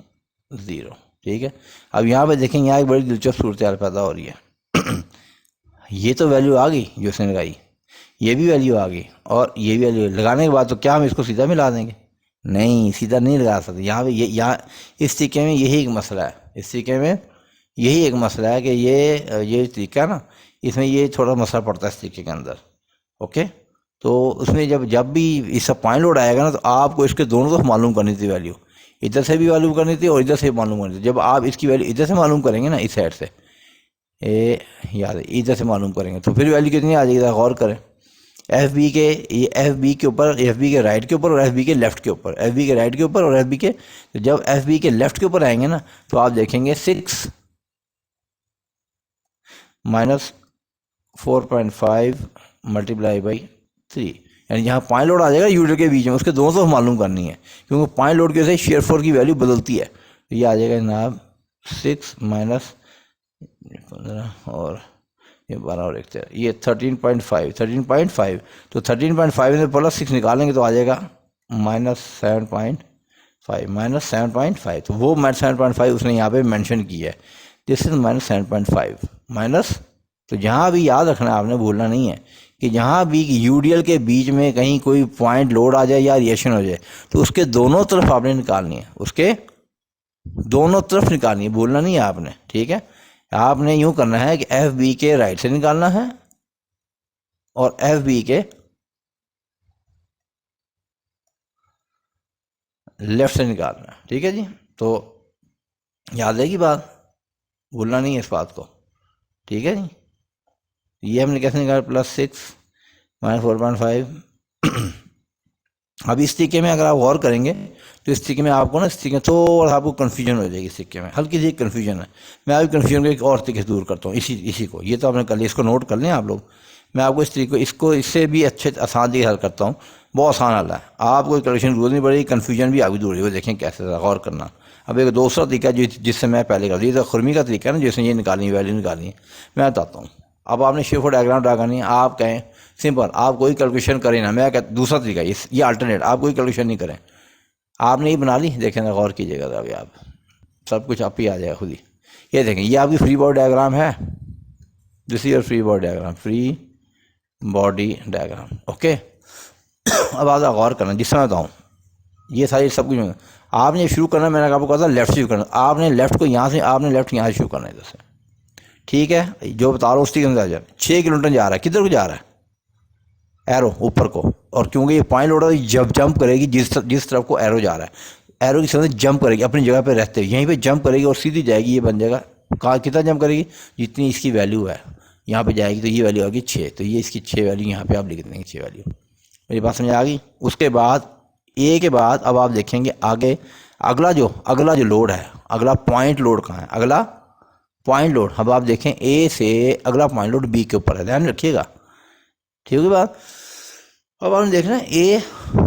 0, ठीक है। अब यहाँ पे देखें, यहाँ एक बड़ी दिलचस्प सूरत हाल पैदा हो रही है। ये तो वैल्यू आ गई जो उसने लगाई, ये भी वैल्यू आ गई और ये भी वैल्यू लगाने के बाद तो क्या हम इसको सीधा मिला देंगे? नहीं, सीधा नहीं लगा सकते। यहाँ पे यहाँ इस तरीके में यही एक मसला है, इस तरीके में यही एक मसला है कि ये तरीका ना, इसमें ये थोड़ा मसला पड़ता है इस तरीके के अंदर। ओके, तो उसमें जब भी इसका पॉइंट लोड आएगा ना, तो आपको इसके दोनों तरफ मालूम करनी थी वैल्यू, इधर से भी मालूम करनी थी और इधर से भी मालूम करनी थी। जब आप इसकी वैल्यू इधर से मालूम करेंगे ना, इस साइड से याद है, इधर से मालूम करेंगे तो फिर वैल्यू कितनी आ जाएगी, गौर करें। एफ बी के, ये एफ बी के ऊपर, एफ बी के राइट के ऊपर और एफ बी के लेफ्ट के ऊपर, एफ बी के राइट के ऊपर और एफ बी के, तो जब एफ बी के लेफ्ट के ऊपर आएंगे ना, तो आप देखेंगे 6 -4.5 मल्टीप्लाई बाई 3, यानी जहाँ पॉइंट लोड आ जाएगा यूनिट के बीच में, उसके दोनों तरफ मालूम करनी है, क्योंकि पॉइंट लोड के से शेयर फोर्स की वैल्यू बदलती है। तो ये आ जाएगा जनाब 6 -15 और ये 12 और 1 13, ये 13.5, तो 13.5 में +6 निकालेंगे तो आ जाएगा -7.5, तो वो -7.5 उसने यहाँ पे मेंशन किया है, दिस इज -7.5 माइनस। तो जहाँ भी याद रखना, आपने भूलना नहीं है कि जहाँ भी यूडीएल के बीच में कहीं कोई पॉइंट लोड आ जाए या रिएक्शन हो जाए, तो उसके दोनों तरफ आपने निकालनी है, उसके दोनों तरफ निकालनी है, भूलना नहीं है आपने, ठीक है। आपने यूं करना है कि एफ बी के राइट से निकालना है और एफ बी के लेफ्ट से निकालना है, ठीक है जी। तो याद रहेगी बात, भूलना नहीं है इस बात को, ठीक है जी। ये हमने कैसे निकाला, +6 -4.5। अब इस तरीके में अगर आप गौर करेंगे तो इस तरीके में आपको ना, इस तरीके में थोड़ा आपको कन्फ्यूजन हो जाएगी, इस तरीके में हल्की सी कन्फ्यूजन है। मैं अभी कन्फ्यूजन को एक और तरीके से दूर करता हूँ, इसी को, ये तो आपने कर लिया, इसको नोट कर लें आप लोग। मैं आपको इस तरीके इसको इससे भी अच्छे आसान तरीके हल करता हूँ, बहुत आसान हल है, आपको कोई करेक्शन जरूरत नहीं पड़ेगी, कन्फ्यूजन भी आपकी दूर होगी। देखें कैसे गौर करना। अब एक दूसरा तरीका जिससे मैं पहले कर दिया, खुरमी का तरीका है ना, जिससे ये निकालनी वैल्यू निकालनी है, मैं बताता हूँ। अब आपने शेप डायग्राम ड्रा करनी है, आप कहें सिंपल, आप कोई कैलकुलेशन करें ना, मैं कहता दूसरा तरीका ये अल्टरनेट, आप कोई कैलकुलेशन नहीं करें, आपने ये बना ली, देखें ना, गौर कीजिएगा अभी आप, सब कुछ आप ही आ जाएगा खुद ही। ये देखें, ये आपकी फ्री बॉडी डायग्राम है, this is your free body diagram, free body diagram, okay. अब आप गौर करना, जिस समय बताऊँ ये सारी सब कुछ आपने शुरू करना, मैंने आपको कहा था लेफ्ट से शुरू करना, आपने लेफ्ट को यहाँ से, आपने लेफ्ट यहाँ से शुरू करना है इधर से, ठीक है। जो बता रहा हूँ उसके अंदर आ जाए, 6 किलोमीटर जा रहा है, किधर को जा रहा है, एरो ऊपर को, और क्योंकि ये पॉइंट लोड है, जब जंप करेगी जिस तरफ को एरो जा रहा है, एरो की तरफ जंप करेगी अपनी जगह पे रहते हुए, यहीं पे जंप करेगी और सीधी जाएगी, ये बन जाएगा कहाँ, कितना जंप करेगी, जितनी इसकी वैल्यू है यहाँ पे जाएगी, तो ये वैल्यू आ गई 6, तो ये इसकी 6 वैल्यू यहाँ पे आप लिख देंगे, 6 वैल्यू। मेरी बात समझ आ गई। उसके बाद ए के बाद अब आप देखेंगे आगे अगला जो लोड है, अगला पॉइंट लोड कहाँ है, अगला पॉइंट लोड, अब आप देखें ए से अगला पॉइंट लोड बी के ऊपर है, ध्यान रखिएगा, ठीक है बात। अब आपने देखना ए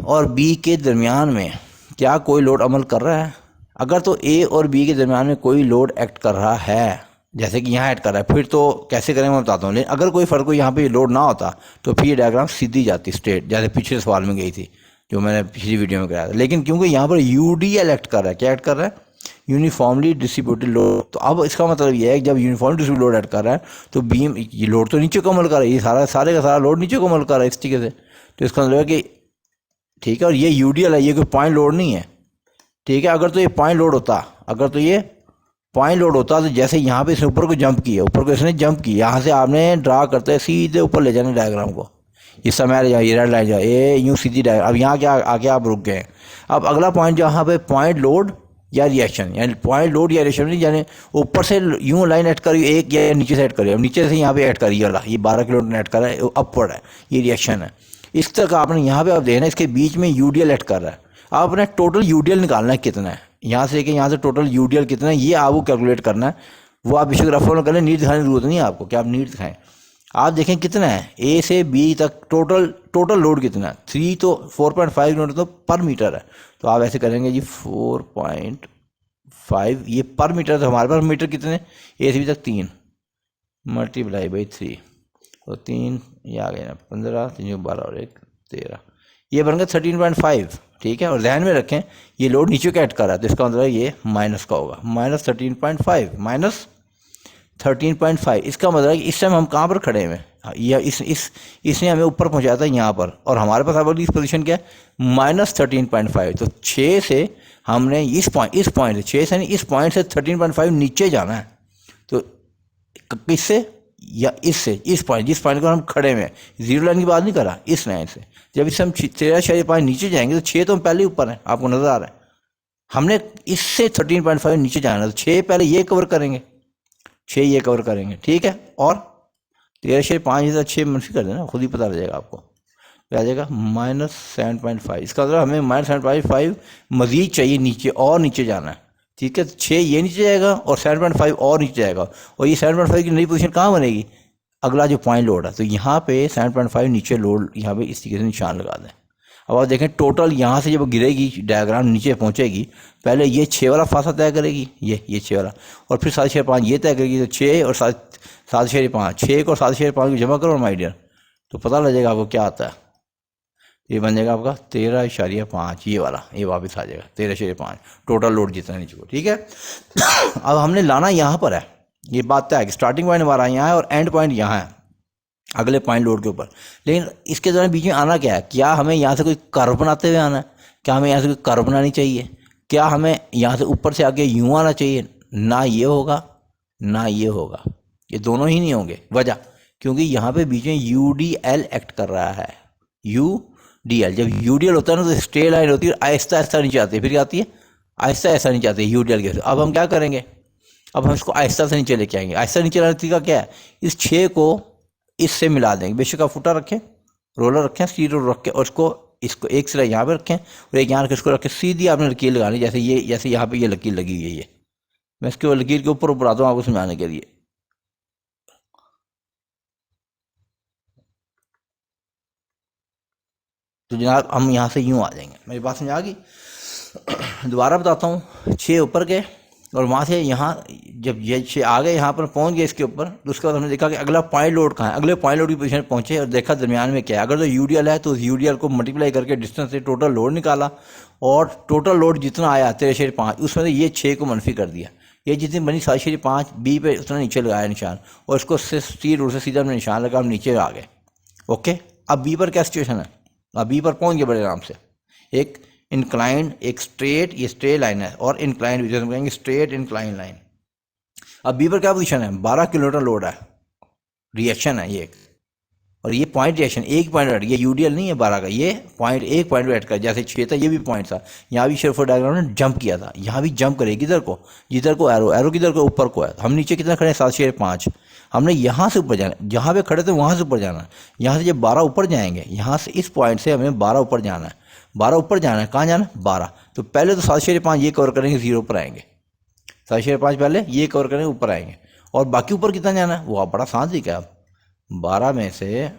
और बी के दरमियान में क्या कोई लोड अमल कर रहा है, अगर तो ए और बी के दरमियान में कोई लोड एक्ट कर रहा है, जैसे कि यहाँ ऐड कर रहा है, फिर तो कैसे करें मैं बताता हूँ, लेकिन अगर कोई फ़र्क कोई यहाँ पे लोड ना होता तो फिर ये डायग्राम सीधी जाती स्ट्रेट, जैसे पिछले सवाल में गई थी जो मैंने पिछली वीडियो में कराया था। लेकिन क्योंकि यहाँ पर यूडीएल एक्ट कर रहा है, क्या एक्ट कर रहा है, यूनिफॉर्मली डिस्ट्रीब्यूटेड लोड, तो अब इसका मतलब ये है कि जब यूनिफॉर्मली डिस्ट्रीब्यूटेड लोड एक्ट कर रहा है तो बीम, ये लोड तो नीचे को अमल कर रहा है, ये सारे का सारा लोड नीचे को अमल कर रहा है इस तरीके से, तो इसका मतलब है कि ठीक है। और ये यूडीएल है, ये कोई पॉइंट लोड नहीं है, ठीक है। अगर तो ये पॉइंट लोड होता, अगर तो ये पॉइंट लोड होता तो जैसे यहाँ पे इसने ऊपर को जंप किया, ऊपर को इसने जंप की, यहाँ से आपने ड्रा करते हैं सीधे ऊपर ले जाना डायग्राम को, इस समय जाए, ये रेड लाइन जाए, ये यूँ सीधी डायग्राम। अब यहाँ क्या आके आप रुक गए, अब अगला पॉइंट जहाँ पे पॉइंट लोड या रिएक्शन, यानी पॉइंट लोड या रिएक्शन नहीं, यानी ऊपर से यूँ लाइन ऐड करी एक, या नीचे से ऐड करी, अब नीचे से यहाँ पे ऐड करी वाला, ये 12 किलोमीटर ऐड कर रहा है, अपवर्ड है, ये रिएक्शन है। इस तरह का आपने यहाँ पे आप देखना, इसके बीच में यूडीएल ऐड कर रहा है, आपने टोटल यूडीएल निकालना है कितना है, यहाँ से लेके यहाँ से टोटल यूडीएल कितना है, ये आपको कैलकुलेट करना है। वो आप बेशक रफ करें, नीट दिखाने की जरूरत नहीं है आपको, क्या आप नीट दिखाएं, आप देखें कितना है ए से बी तक टोटल लोड कितना है, 3 तो 4.5 किलोमीटर तो पर मीटर है, तो आप ऐसे करेंगे जी 4.5, ये पर मीटर, तो हमारे पास मीटर कितने, ए से बी तक 3 मल्टीप्लाई बाई 3, तो 3 ये आ गए ना 15, 3 12 और 1 13, ये बन गया 13.5, ठीक है। और ध्यान में रखें ये लोड नीचे का ऐड कर रहा है, तो इसका मतलब ये माइनस का होगा, -13.5, -13.5, इसका मतलब है कि इस टाइम हम कहाँ पर खड़े हैं, या इसने हमें ऊपर पहुँचाया था यहाँ पर, और हमारे पास अब इस पोजीशन क्या है -13.5, तो 6 से हमने इस पॉइंट से 6 से नहीं, इस पॉइंट से 13.5 नीचे जाना है, तो किससे, या इससे, इस पॉइंट, जिस पॉइंट पर हम खड़े हुए हैं, जीरो लाइन की बात नहीं कर रहा, इस लाइन से, जब इससे हम 13.5 नीचे जाएंगे तो 6 तो हम पहले ही ऊपर हैं, आपको नजर आ रहा है, हमने इससे 13.5 नीचे जाना, तो 6 पहले ये कवर करेंगे, 6 ये कवर करेंगे, ठीक है। और 13.5 6 मनफी कर देना, खुद ही पता लग जाएगा आपको, आ जाएगा -7.5, इसका मतलब हमें -7.5 मजीद चाहिए, नीचे और नीचे जाना है, ठीक है। 6 ये नीचे जाएगा और 7.5 और नीचे जाएगा, और ये 7.5 की नई पोजीशन कहाँ बनेगी, अगला जो पॉइंट लोड है, तो यहाँ पे 7.5 नीचे लोड, यहाँ पे इस तरीके से निशान लगा दें। अब आप देखें टोटल यहाँ से जब गिरेगी डायग्राम नीचे पहुँचेगी, पहले ये 6 वाला फासा तय करेगी, ये 6 वाला, और फिर 7.5 ये तय करेगी, तो 6 और 7.5, 6 को 7.5 को जमा करो माय डियर, तो पता लग जाएगा आपको क्या आता है, ये बन जाएगा आपका 13.5, ये वाला, ये वापस आ जाएगा 13.5 टोटल लोड जितना नीचे को, ठीक है। अब हमने लाना यहाँ पर है, ये बात तय है कि स्टार्टिंग पॉइंट हमारा यहाँ है और एंड पॉइंट यहाँ है अगले पॉइंट लोड के ऊपर, लेकिन इसके दौरान बीच में आना क्या है, क्या हमें यहाँ से कोई कर्व बनाते हुए आना है, क्या हमें यहाँ से कोई कर्व बनानी चाहिए, क्या हमें यहाँ से ऊपर से आगे यूँ आना चाहिए, ना ये होगा ना ये होगा, ये दोनों ही नहीं होंगे। वजह क्योंकि यहाँ पे बीच में यूडीएल एक्ट कर रहा है, यूडीएल, जब यूडीएल होता है ना तो स्ट्रेट लाइन होती है, आहिस्ता आहिस्ता नीचे आती है, फिर क्या आती है, आहिस्ता आहिस्ता नीचे आती है यूडीएल के। अब हम क्या करेंगे, अब हम इसको आहिस्ता से नीचे लेके आएंगे। आहिस्ता नीचे लाने का क्या है, इस 6 को इससे मिला देंगे, बेशक आप फुटा रखें, रोलर रखें, स्टील रोलर रखें, और इसको एक सिरा यहाँ पे रखें और एक यहाँ रखें, इसको रखें, सीधी आपने लकीर लगानी, जैसे यहाँ पे ये लकीर लगी हुई है, मैं इसके लकीर के ऊपर ऊपर आता हूँ आपको समझाने के लिए। तो जनाब हम यहाँ से यूँ आ जाएंगे, मेरी बात समझ आ गई। दोबारा बताता हूँ, 6 ऊपर के और वहाँ से यहाँ जब ये आ गए यहाँ पर पहुँच गए इसके ऊपर, तो उसके बाद हमने देखा कि अगला पॉइंट लोड कहाँ है, अगले पॉइंट लोड की पोजीशन पर पहुँचे और देखा दरमियान में क्या है। अगर तो यूडीएल है तो उस यूडीएल को मल्टीप्लाई करके डिस्टेंस से टोटल लोड निकाला, और टोटल लोड जितना आया 13.5 उसमें से ये 6 को मनफी कर दिया। ये जितनी बनी 7.5 बी पे उतना नीचे लगाया निशान, और इसको सी रूट से सीधा हमने निशान लगा, हम नीचे आ गए। ओके, अब बी पर क्या सिचुएशन है, अब बी पर पहुँच गए बड़े आराम से। एक इंक्लाइंड, एक स्ट्रेट, ये स्ट्रेट लाइन है, और इंक्लाइंड जिसे हम कहेंगे स्ट्रेट इंक्लाइन लाइन। अब बी पर क्या पोजीशन है, 12 किलोमीटर लोड है, रिएक्शन है ये एक, और ये पॉइंट रिएक्शन एक पॉइंट, ये यूडीएल नहीं है 12 का, ये पॉइंट एक पॉइंट पे ऐड कर, जैसे 6 था ये भी पॉइंट था। यहाँ भी शेरफोर्ड डायग्राम ने जंप किया था, यहाँ भी जंप करेगी किधर को, जिधर को एरो किधर को, ऊपर को है। हम नीचे कितना खड़े हैं, 7.5। हमने यहाँ से ऊपर जाना, जहाँ पे खड़े थे वहाँ से ऊपर जाना है। यहाँ से जब 12 ऊपर जाएंगे, यहाँ से इस पॉइंट से हमें 12 ऊपर जाना है, 12 ऊपर जाना है। कहाँ जाना है, 12। तो पहले तो 7.5 ये कवर करेंगे, 0 पर आएंगे। 7.5 पहले ये कवर करेंगे, ऊपर आएंगे। और बाकी ऊपर कितना जाना है, वो आप बड़ा आसान तरीका है। 12 में से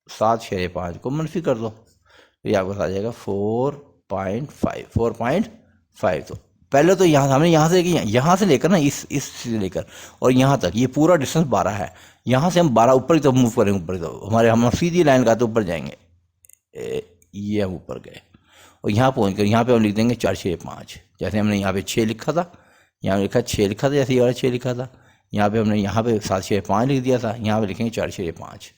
7.5 को मनफी कर दो, तो ये आपको आ जाएगा 4.5। तो पहले तो यहाँ हमने यहाँ से लेकर ना इस से लेकर और यहाँ तक ये पूरा डिस्टेंस 12 है। यहाँ से हम 12 ऊपर की तरफ मूव करेंगे, ऊपर की तरफ हम सीधी लाइन का तो ऊपर जाएंगे, ये हम ऊपर गए और यहाँ पहुँच कर यहाँ पे हम लिख देंगे 4.5। जैसे हमने यहाँ पे 6 लिखा था, यहाँ लिखा 6 लिखा था, जैसे ये वाला 6 लिखा था। यहाँ पे हमने यहाँ पे 7.5 लिख दिया था, यहाँ पे लिखेंगे 4.5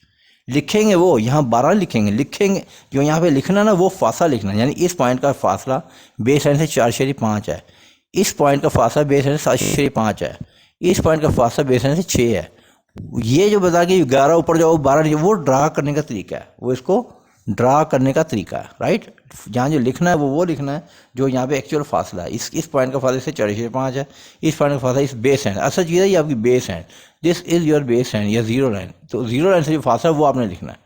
लिखेंगे। वो यहाँ 12 लिखेंगे जो यहाँ पे लिखना ना, वो फासला लिखना, यानी इस पॉइंट का फासला बेस लाइन से 4.5 है, इस पॉइंट का फासला बेस लाइन से 7.5 है, इस पॉइंट का फासला बेस लाइन से 6 है। ये जो बता कि 11 ऊपर जाओ 12, वो ड्रा करने का तरीका है, वो इसको ड्रा करने का तरीका है, राइट। जहाँ जो लिखना है वो लिखना है जो यहाँ पे एक्चुअल फासला है। इस पॉइंट का फासला से 4.5 है, इस पॉइंट का फासला इस बेस हैंड, असल चीज़ है ये आपकी base hand, this is your base hand या जीरो लाइन। तो जीरो लाइन से जो फासला है वो आपने लिखना है।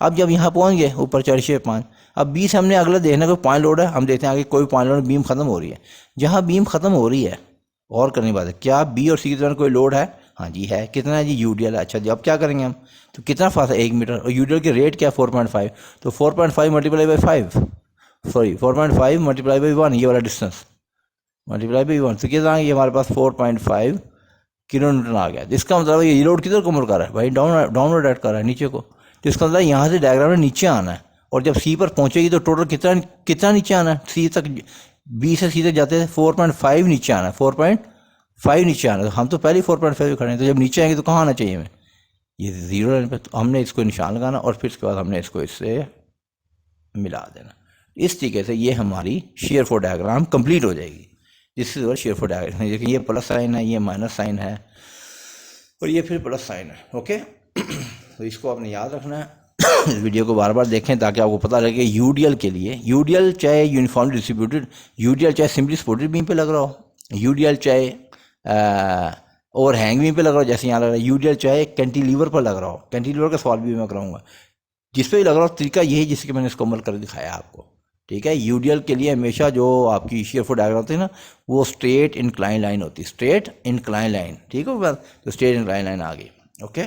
अब जब यहाँ पहुँच गए ऊपर 4.5, अब बी से हमने अगला देखना कोई पॉइंट लोड है, हम देखते हैं आगे कोई पॉइंट लोड, बीम खत्म हो रही है। जहाँ बीम खत्म हो रही है और करने की बात है, क्या बी और सी के दौरान कोई लोड है, हाँ जी है। कितना है जी, यूडीएल है। अच्छा जी, अब क्या करेंगे हम, तो कितना फासला 1 मीटर, और यूडीएल की रेट क्या 4.5, तो 4.5 multiply by 5, sorry 4.5 multiply by 1, ये वाला डिस्टेंस मल्टीप्लाई बाई 1, तो कितना ये हमारे पास 4.5 किलोमीटर आ गया। इसका मतलब ये लोड किधर को मुड़ कर रहा है भाई, डाउनवर्ड ऐड कर रहा है नीचे को। तो इसका मतलब यहाँ से डायग्राम में नीचे आना है, और जब सी पर पहुँचेगी तो टोटल कितना नीचे आना है, सी तक, बी से सी तक जाते थे 4.5 नीचे आना है, 4.5 नीचे आना है। तो हम तो पहले 4.5 खड़े हैं, तो जब नीचे आएंगे तो कहाँ आना चाहिए हमें, ये जीरो लाइन पे। तो हमने इसको निशान लगाना और फिर उसके बाद हमने इसको इससे मिला देना। इस तरीके से ये हमारी शेयरफोर्ड डायग्राम कंप्लीट हो जाएगी। जिससे शेयरफोर्ड डायग्राम, देखिए ये प्लस साइन है, ये माइनस साइन है, और ये फिर प्लस साइन है। ओके, तो इसको आपने याद रखना है। इस वीडियो को बार बार देखें ताकि आपको पता लगे यूडीएल के लिए, यूडीएल चाहे यूनिफॉर्मली डिस्ट्रीब्यूटेड, यूडीएल चाहे सिंपली सपोर्टेड बीम पे लग रहा हो, यूडीएल चाहे और हैंग बीम पे लग रहा हो जैसे यहाँ लग रहा है, यूडीएल चाहे कैंटिलीवर पर लग रहा हो, कैंटिलीवर का सवाल भी मैं कराऊंगा, जिस पे भी लग रहा हो तरीका यही जिसके मैंने इसको अमल कर दिखाया आपको। ठीक है, यूडीएल के लिए हमेशा जो आपकी शेयरफोर्ड डायग्राम होती है ना, वो स्ट्रेट इंक्लाइन लाइन होती है, स्ट्रेट इंक्लाइन लाइन। ठीक है बात, तो स्ट्रेट इंक्लाइन लाइन आ गई। ओके,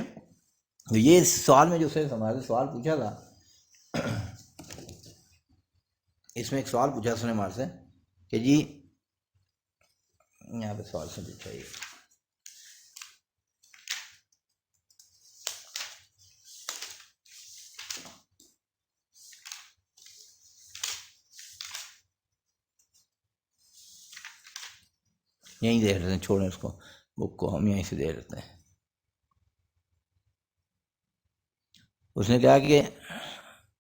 तो ये सवाल में जो से हमारे सवाल पूछा था, इसमें एक सवाल पूछा उसने हमारे से कि जी, यहाँ पे सवाल से पूछा ये, यहीं दे रहे हैं, छोड़ें उसको, बुक को हम यहीं से दे देते हैं। उसने कहा कि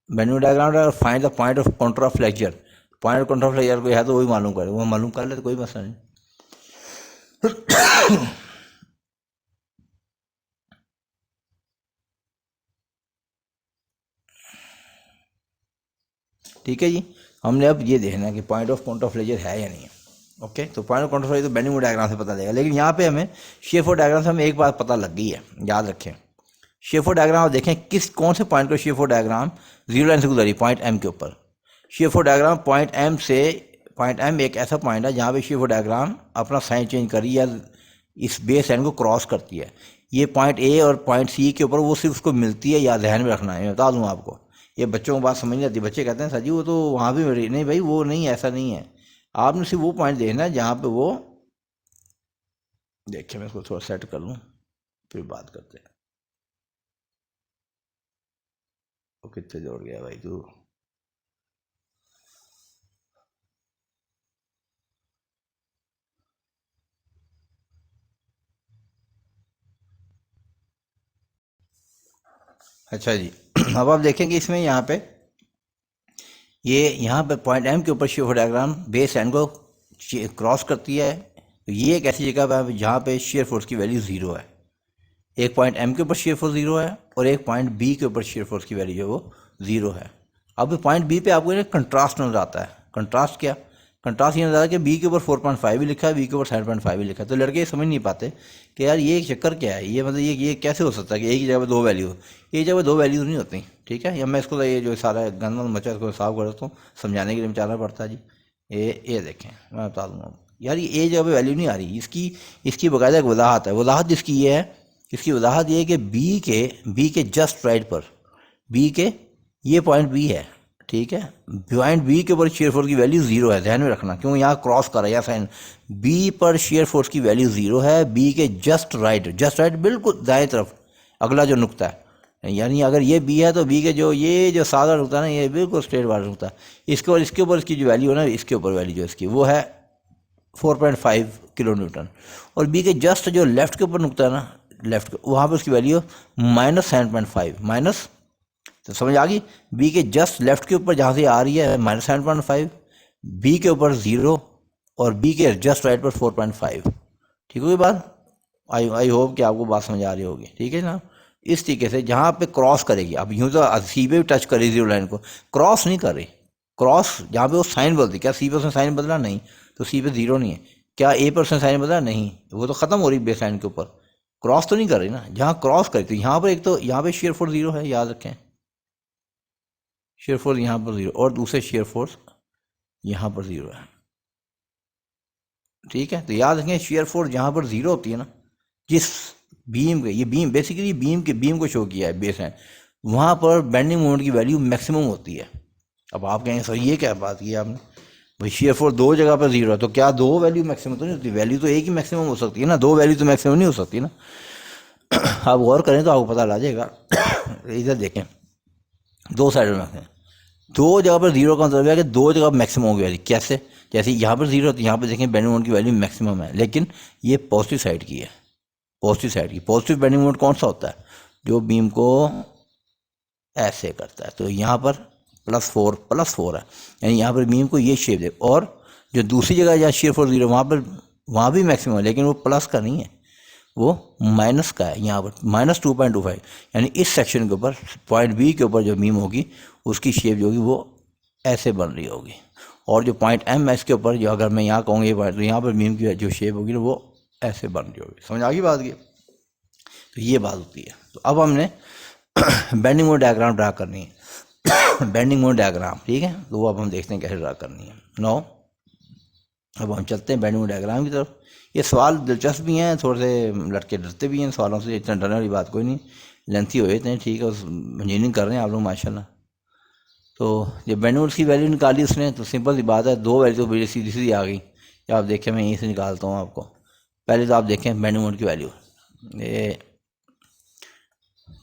bending diagram find the point of counter of flexure, point of counter of flexure कोई है तो वही मालूम करे, वो मालूम कर ले तो कोई मसला नहीं। ठीक है जी, हमने अब ये देखना है कि point of counter of flexure है या नहीं है। ओके, तो point of counter of flexure तो बेंडिंग डायग्राम से पता लगेगा, लेकिन यहाँ पे हमें शेयरफोर्ड डायग्राम से हमें एक बात पता लग गई है, याद रखें। शेयरफोर्ड डायग्राम आप देखें कौन से पॉइंट को शेयरफोर्ड डायग्राम जीरो लाइन से गुजरी, पॉइंट एम के ऊपर। शेयरफोर्ड डायग्राम पॉइंट एम एक ऐसा पॉइंट है जहाँ पे शेयरफोर्ड डायग्राम अपना साइन चेंज करी या इस बेस लाइन को क्रॉस करती है। ये पॉइंट ए और पॉइंट सी के ऊपर वो सिर्फ उसको मिलती है, या ध्यान में रखना है। मैं बता दूँ आपको, ये बच्चों को बात समझ नहीं आती, बच्चे कहते हैं सर जी वो तो वहाँ भी मेरी, नहीं भाई वो नहीं, ऐसा नहीं है। आपने सिर्फ वो पॉइंट देखना है जहाँ पे वो देखिए मैं इसको थोड़ा सेट कर लूँ फिर बात करते हैं। वो कितने जोड़ गया भाई तू। अच्छा जी अब आप देखेंगे इसमें यहाँ पे ये यहाँ पे पॉइंट एम के ऊपर शेयर डायग्राम बेस एंड को क्रॉस करती है। तो ये एक ऐसी जगह पर जहाँ पे शेयर फोर्स की वैल्यू ज़ीरो है। एक पॉइंट एम के ऊपर शेयर फोर्स ज़ीरो है और एक पॉइंट बी के ऊपर शेयर फोर्स की वैल्यू जो वो ज़ीरो है। अब पॉइंट बी पे आपको कंट्रास्ट नजर आता है। कंट्रास्ट क्या? कंट्रास्ट ये नजर आता है कि बी के ऊपर 4.5 भी लिखा है, बी के ऊपर 7.5 भी लिखा है। तो लड़के ये समझ नहीं पाते कि यार ये चक्कर क्या है, ये मतलब ये कैसे हो सकता है कि एक ही जगह पर दो वैल्यू हो। एक जगह दो वैल्यूज नहीं होती, ठीक है। या मैं इसको ये जो सारा गंद मचा इसको साफ कर देता हूँ, समझाने के लिए बेचारा पड़ता है जी। ये देखें मैं बता दूँगा यार, ये जगह पर वैल्यू नहीं आ रही इसकी। इसकी बाकायदा एक वजाहत है। वजाहत जिसकी ये है, इसकी वजाहत ये है कि बी के जस्ट राइट पर बी के ये पॉइंट बी है, ठीक है। पॉइंट बी के ऊपर शेयर फोर्स की वैल्यू ज़ीरो है, ध्यान में रखना, क्यों यहाँ क्रॉस कर रहा है यहाँ साइन। बी पर शेयर फोर्स की वैल्यू ज़ीरो है, बी के जस्ट राइट बिल्कुल दाएं तरफ अगला जो नुकता है। यानी अगर ये बी है तो बी के जो ये जो सादा नुकता है ना, ये बिल्कुल स्ट्रेट वाला नुकता है। इसके ऊपर इसकी जो वैल्यू है ना, इसके ऊपर वैल्यू जो इसकी वो है 4.5 किलो न्यूटन। और बी के जस्ट जो लेफ्ट के ऊपर नुकता है ना, लेफ्ट वहाँ पर उसकी वैल्यू -7.5 माइनस। तो समझ आ गई, बी के जस्ट लेफ्ट के ऊपर जहाँ से आ रही है -7.5, बी के ऊपर 0 और बी के जस्ट राइट पर 4.5। ठीक होगी बात? आई होप कि आपको बात समझ आ रही होगी, ठीक है ना। इस तरीके से जहाँ पे क्रॉस करेगी, अब यूँ तो सी पे भी टच करे जीरो लाइन को, क्रॉस नहीं कर रही। क्रॉस जहाँ पे वो साइन बदलती, क्या सी पे उसने साइन बदला? नहीं। तो सी पे 0 नहीं है। क्या ए पर उसने साइन बदला? नहीं। वो तो ख़त्म हो रही बेस लाइन के ऊपर, क्रॉस तो नहीं कर रही ना। जहाँ क्रॉस करी तो यहाँ पर एक तो यहाँ पे शेयर फोर्स 0 है, याद रखें। शेयर फोर्स यहाँ पर 0 और दूसरे शेयर फोर्स यहाँ पर 0 है, ठीक है। तो याद रखें शेयर फोर्स जहाँ पर 0 होती है ना, जिस बीम के, ये बीम बेसिकली बीम को शो किया है बेस है, वहाँ पर बेंडिंग मोमेंट की वैल्यू मैक्सिमम होती है। अब आप कहेंगे सर ये क्या बात की आपने, भाई शेयर फोर्स दो जगह पर 0 है तो क्या दो वैल्यू मैक्सिमम तो नहीं होती? वैल्यू तो एक ही मैक्सिमम हो सकती है ना, दो वैल्यू तो मैक्सिमम नहीं हो सकती ना। आप गौर करें तो आपको पता लग जाएगा। इधर देखें, दो साइड में दो जगह पर 0 का मतलब है कि दो जगह मैक्सिमम होगी वैल्यू। कैसे? जैसे यहाँ पर 0 तो यहाँ पर देखें बेंडिंग मोमेंट की वैल्यू मैक्सिमम है, लेकिन ये पॉजिटिव साइड की है। पॉजिटिव साइड की पॉजिटिव बेंडिंग मोमेंट कौन सा होता है? जो बीम को ऐसे करता है। तो यहाँ पर +4 है, यानी यहाँ पर बीम को ये शेप दे। और जो दूसरी जगह जहाँ शेयर फोर्स 0 वहाँ भी मैक्सिमम है, लेकिन वो प्लस का नहीं है, वो माइनस का है। यहाँ पर -2.25, यानी इस सेक्शन के ऊपर पॉइंट बी के ऊपर जो बीम होगी उसकी शेप जो होगी वो ऐसे बन रही होगी। और जो पॉइंट एम है इसके ऊपर, जो अगर मैं यहाँ कहूँगा ये पॉइंट, तो यहाँ पर बीम की जो शेप होगी ना वो ऐसे बन रही होगी। समझ आ गई बात की? तो ये बात होती है। तो अब हमने बेंडिंग मोमेंट डायग्राम ड्रा करनी है। बेंडिंग मोमेंट डायग्राम, ठीक है। तो वो अब हम देखते हैं कैसे ड्रा करनी है। नो अब हम चलते हैं बेंडिंग मोमेंट डायग्राम की तरफ। ये सवाल दिलचस्प भी हैं, थोड़े से लड़के डरते भी हैं सवालों से, इतना डरने वाली बात कोई नहीं, लेंथी हो जाते हैं, ठीक है। उस इंजीनियरिंग कर रहे हैं आप लोग माशाल्लाह। तो जब बेंडिंग मोमेंट की वैल्यू निकाली उसने, तो सिंपल सी बात है, दो वैल्यू तो बड़ी सीधी सीधी आ गई। या आप देखें, मैं यहीं से निकालता हूँ आपको। पहले तो आप देखें बेंडिंग मोमेंट की वैल्यू, ये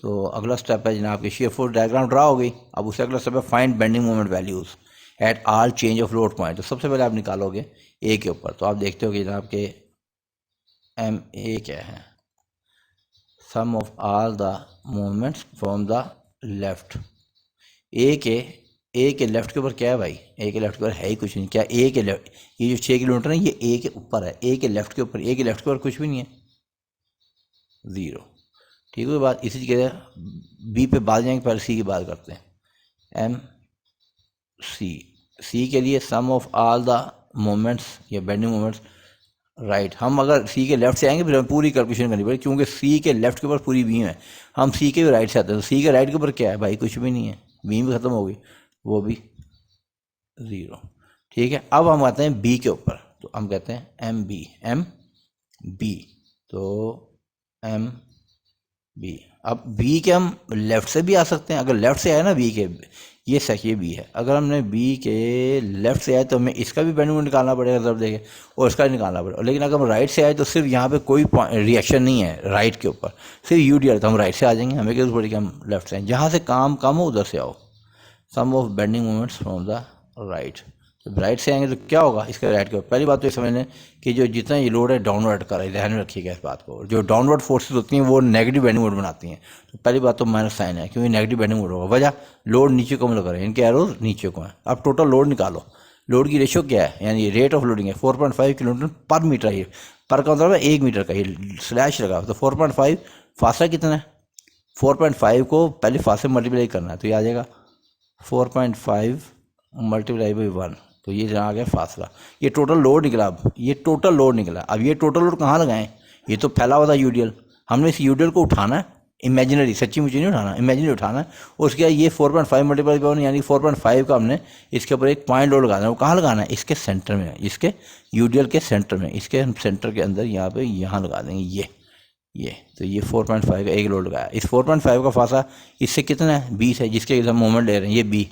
तो अगला स्टेप है जनाब कि शेयर फोर्स डायग्राम ड्रा हो गई। अब उससे अगला स्टेप है find bending moment values at all change of load point. तो सबसे पहले आप निकालोगे ए के ऊपर। तो आप देखते हो कि जनाब के एम ए क्या है, sum of all the moments from the left. A के लेफ्ट के ऊपर क्या है भाई? ए के लेफ्ट के ऊपर है ही कुछ नहीं। क्या ए के लेफ्ट, ये जो 6 किलोमीटर है ये ए के ऊपर है, ए के लेफ्ट के ऊपर, ए के लेफ्ट के ऊपर कुछ भी नहीं है, 0। ठीक है बात। इसी तरह बी पे बाद जाएंगे, पहले सी की बात करते हैं। एम सी के लिए सम ऑफ ऑल द मोमेंट्स या बेंडिंग मोमेंट्स राइट। हम अगर सी के लेफ्ट से आएंगे फिर हमें पूरी कैलकुलेशन करनी पड़ेगी, क्योंकि सी के लेफ्ट के ऊपर पूरी बीम है। हम सी के भी राइट से आते हैं, तो सी के राइट के ऊपर क्या है भाई? कुछ भी नहीं है, बीम भी ख़त्म हो गई, वो भी 0। ठीक है। अब हम आते हैं बी के ऊपर। तो हम कहते हैं एम बी। तो एम बी, अब बी के हम लेफ्ट से भी आ सकते हैं। अगर लेफ्ट से आए ना बी के, ये सच ये बी है। अगर हमने बी के लेफ्ट से आए तो हमें इसका भी बेंडिंग मोमेंट निकालना पड़ेगा ज़रूर देखे, और इसका भी निकालना पड़ेगा। लेकिन अगर हम राइट से आए तो सिर्फ यहाँ पे कोई रिएक्शन नहीं है राइट के ऊपर, सिर्फ यू डी आर, तो हम राइट से आ जाएंगे, हमें क्या जरूरत पड़ेगी हम लेफ्ट से आए। जहाँ से काम कम हो उधर से आओ। Sum of bending moments from the right, जब राइट से आएंगे तो क्या होगा इसके राइट के ऊपर। पहली बात तो ये समझ लें कि जो जितना ये लोड है डाउनवर्ड कर रहा है, ध्यान में रखिएगा इस बात को। जो डाउनवर्ड फोर्सेस होती हैं वो नेगेटिव बेंडिंग मोमेंट बनाती हैं, तो पहली बात तो माइनस साइन है क्योंकि नेगेटिव बेंडिंग मोमेंट होगा। वजह लोड नीचे को मतलब करें, इनके एरोज नीचे को हैं। अब टोटल लोड निकालो, लोड की रेशियो क्या है, यानी रेट ऑफ लोडिंग है 4.5 किलोमीटर पर मीटर। ये पर का मतलब है 1 मीटर का, ये स्लैश लगा तो 4.5 फासला कितना है, 4.5 को पहले फासले मल्टीप्लाई करना है, तो ये आ जाएगा 4.5 मल्टीप्लाई बाई 1, तो ये आ गया फासला। ये टोटल लोड निकला। अब ये टोटल लोड निकला। अब ये टोटल लोड कहाँ लगाएं, ये तो फैला हुआ था यूडीएल, हमने इस यूडीएल को उठाना है, इमेजिनरी, सच्ची मुझे नहीं उठाना, इमेजिनरी उठाना है। उसके बाद ये 4.5 मल्टीप्लाई बाई 1 यानी 4.5 का हमने इसके ऊपर एक पॉइंट लोड लगाना है। वो कहाँ लगाना है, इसके सेंटर में, इसके यूडीएल के सेंटर में, इसके सेंटर के अंदर यहाँ पे यहाँ लगा देंगे ये। तो ये 4.5 का एक लोड लगाया। इस 4.5 का फासला इससे कितना है, 20 है, जिसके हम मोमेंट ले रहे हैं ये बी,